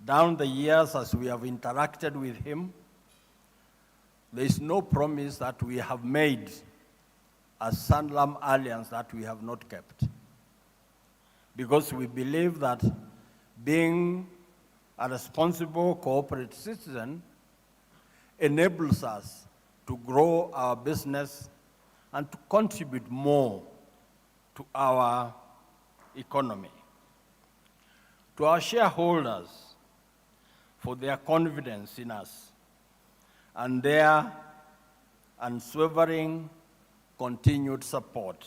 down the years as we have interacted with him, there is no promise that we have made as SanlamAllianz that we have not kept. Because we believe that being a responsible corporate citizen enables us to grow our business and to contribute more to our economy. To our shareholders for their confidence in us and their unswerving continued support.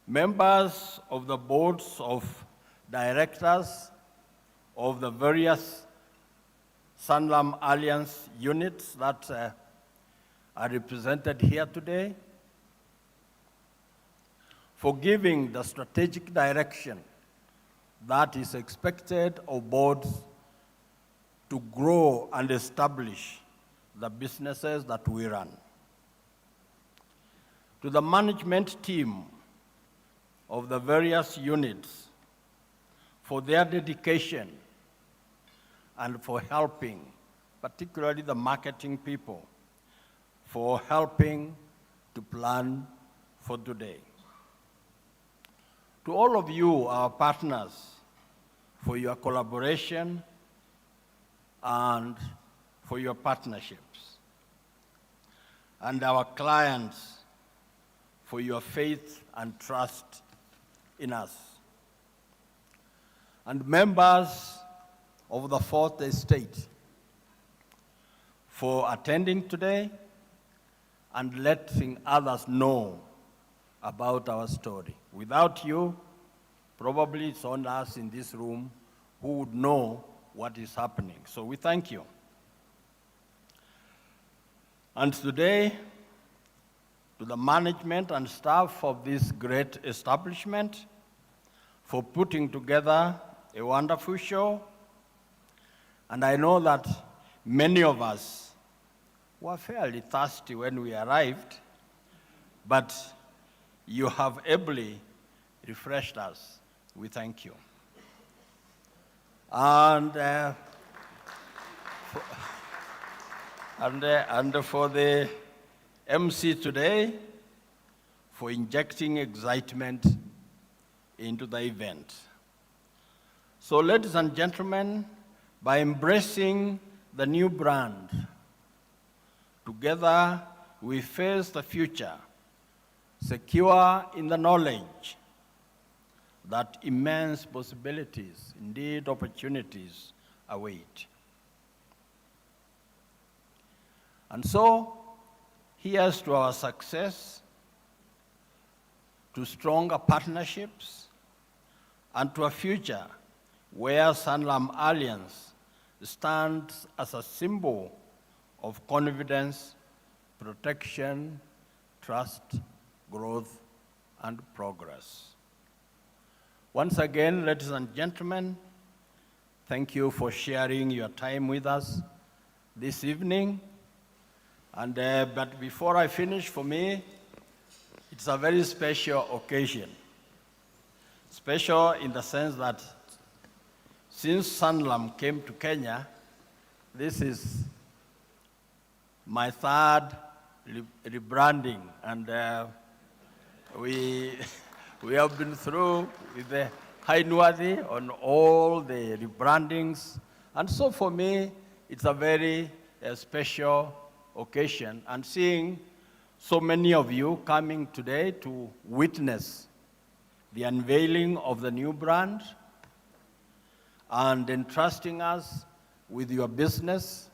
Members of the boards of directors of the various SanlamAllianz units that are represented here today, for giving the strategic direction that is expected of boards to grow and establish the businesses that we run. To the management team of the various units for their dedication and for helping, particularly the marketing people, for helping to plan for today. To all of you, our partners, for your collaboration and for your partnerships. And our clients, for your faith and trust in us. And members of the Fourth Estate, for attending today and letting others know about our story. Without you, probably it's on us in this room who would know what is happening. So we thank you. And today, to the management and staff of this great establishment for putting together a wonderful show. And I know that many of us were fairly thirsty when we arrived, but you have ably refreshed us. We thank you. And for the MC today, for injecting excitement into the event. So, ladies and gentlemen, by embracing the new brand, together we face the future, secure in the knowledge that immense possibilities, indeed opportunities, await. And so, here's to our success, to stronger partnerships, and to a future where SanlamAllianz stands as a symbol of confidence, protection, trust, growth, and progress. Once again, ladies and gentlemen, thank you for sharing your time with us this evening. And but before I finish, for me, it's a very special occasion. Special in the sense that since Sanlam came to Kenya, this is my third rebranding, and we have been through with the High Nwadhi on all the rebrandings, and so for me, it's a very special occasion, and seeing so many of you coming today to witness the unveiling of the new brand and entrusting us with your business,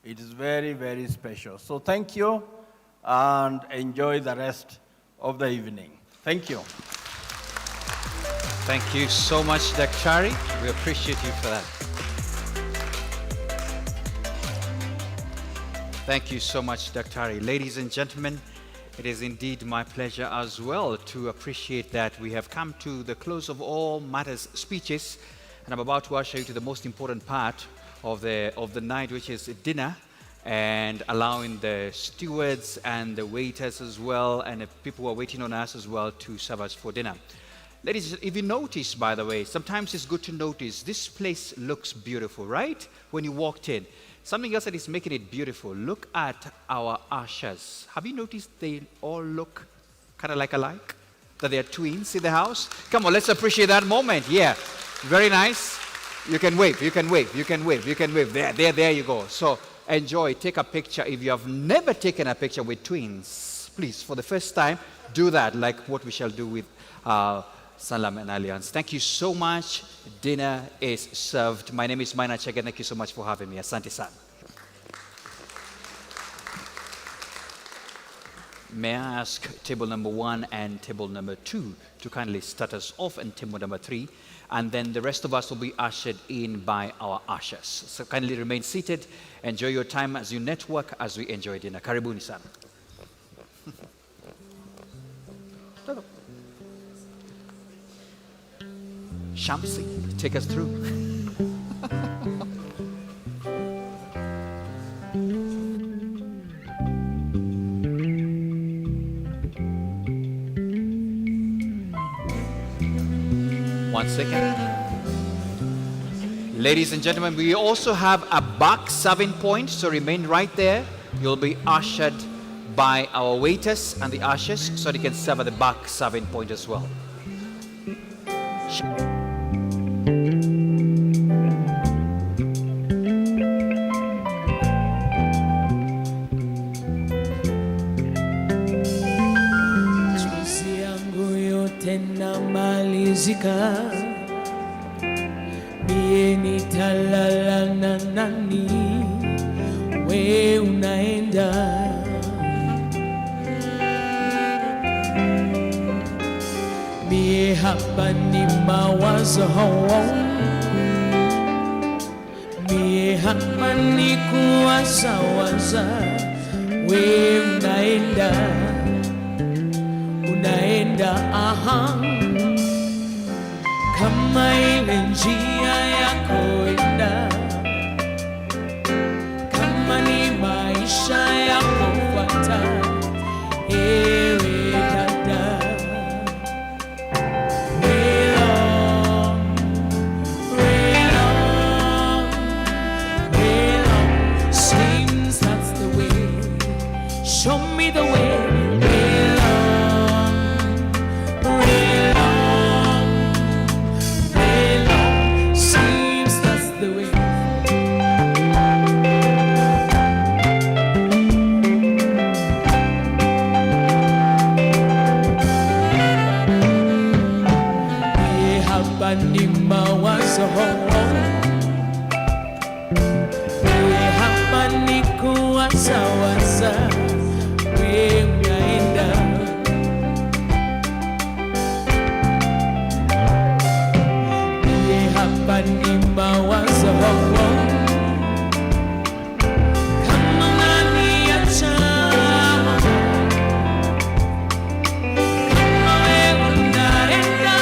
it is very, very special. So thank you, and enjoy the rest of the evening. Thank you. Thank you so much, Daktari. We appreciate you for that. Thank you so much, Daktari. Ladies and gentlemen, it is indeed my pleasure as well to appreciate that we have come to the close of all matters speeches, and I'm about to usher you to the most important part of the night, which is dinner, and allowing the stewards and the waiters as well, and the people who are waiting on us as well, to serve us for dinner. Ladies, if you notice, by the way, sometimes it's good to notice, this place looks beautiful, right? When you walked in. Something else that is making it beautiful, look at our ushers. Have you noticed they all look kind of like alike? That they are twins in the house? Come on, let's appreciate that moment. Yeah, very nice. You can wave, you can wave, you can wave, you can wave. There you go. So enjoy, take a picture. If you have never taken a picture with twins, please, for the first time, do that, like what we shall do with Sanlam and Allianz. Thank you so much. Dinner is served. My name is Maina Chege. Thank you so much for having me. Asante sana. May I ask table number 1 and table number 2 to kindly start us off, and table number 3, and then the rest of us will be ushered in by our ushers. So kindly remain seated. Enjoy your time as you network, as we enjoy dinner. Karibuni sana. Shamsi, take us through. One second. Ladies and gentlemen, we also have a back serving point, so remain right there. You'll be ushered by our waiters and the ushers, so they can serve at the back serving point as well. Mie nitalala na nani, we unaenda. Mie hapa ni mawazo hawa, mie hapa ni kuwazawaza we unaenda kama ile njia yako enda, kama ni maisha yako fuata, ewe dada. Seems that's the way. Show me the way. Seems that's the way. Hapa ni mawazo, hapa ni kuwazawaza, we unaenda. Hapa ni mawazo, kama unaniacha, kama we unaenda,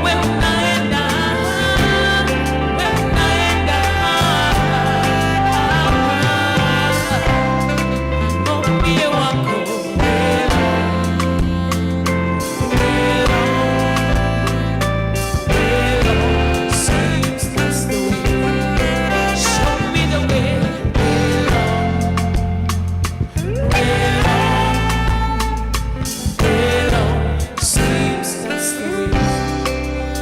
we unaenda, we unaenda. Mwambie wako seems that's the way. Show me the way. Seems that's the way.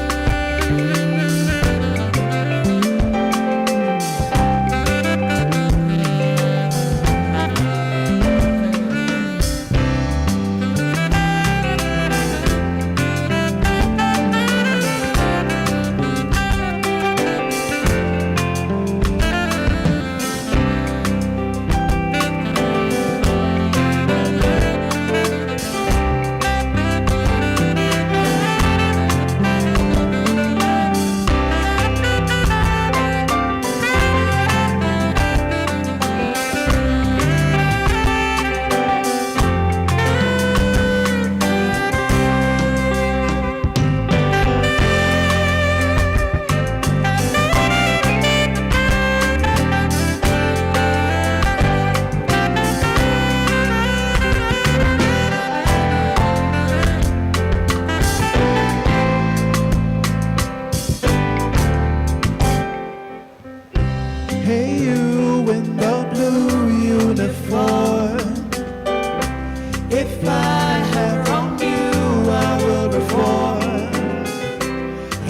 Hey, you in the blue uniform. If I have wronged you, I will reform.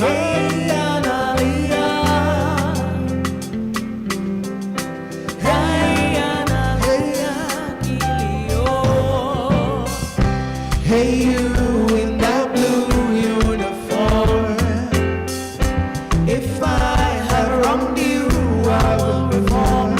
Hey, Analia. Hey, Analia, Gilio. Hey, you in the blue uniform. If I have wronged you, I will reform.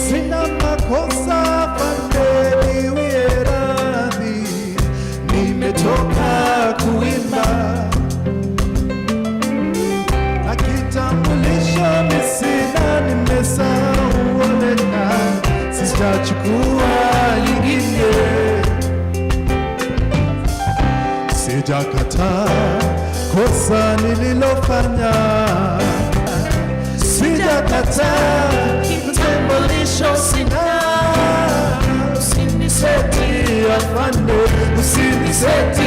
Sina makosa pande niwie radhi, nimetoka kuimba na kitambulisho misina, nimesahau oneka, sitachukua nyingine. Sijakataa kosa nililofanya, sijakataa kitambulisho sina. Usiniseti afande, usiniseti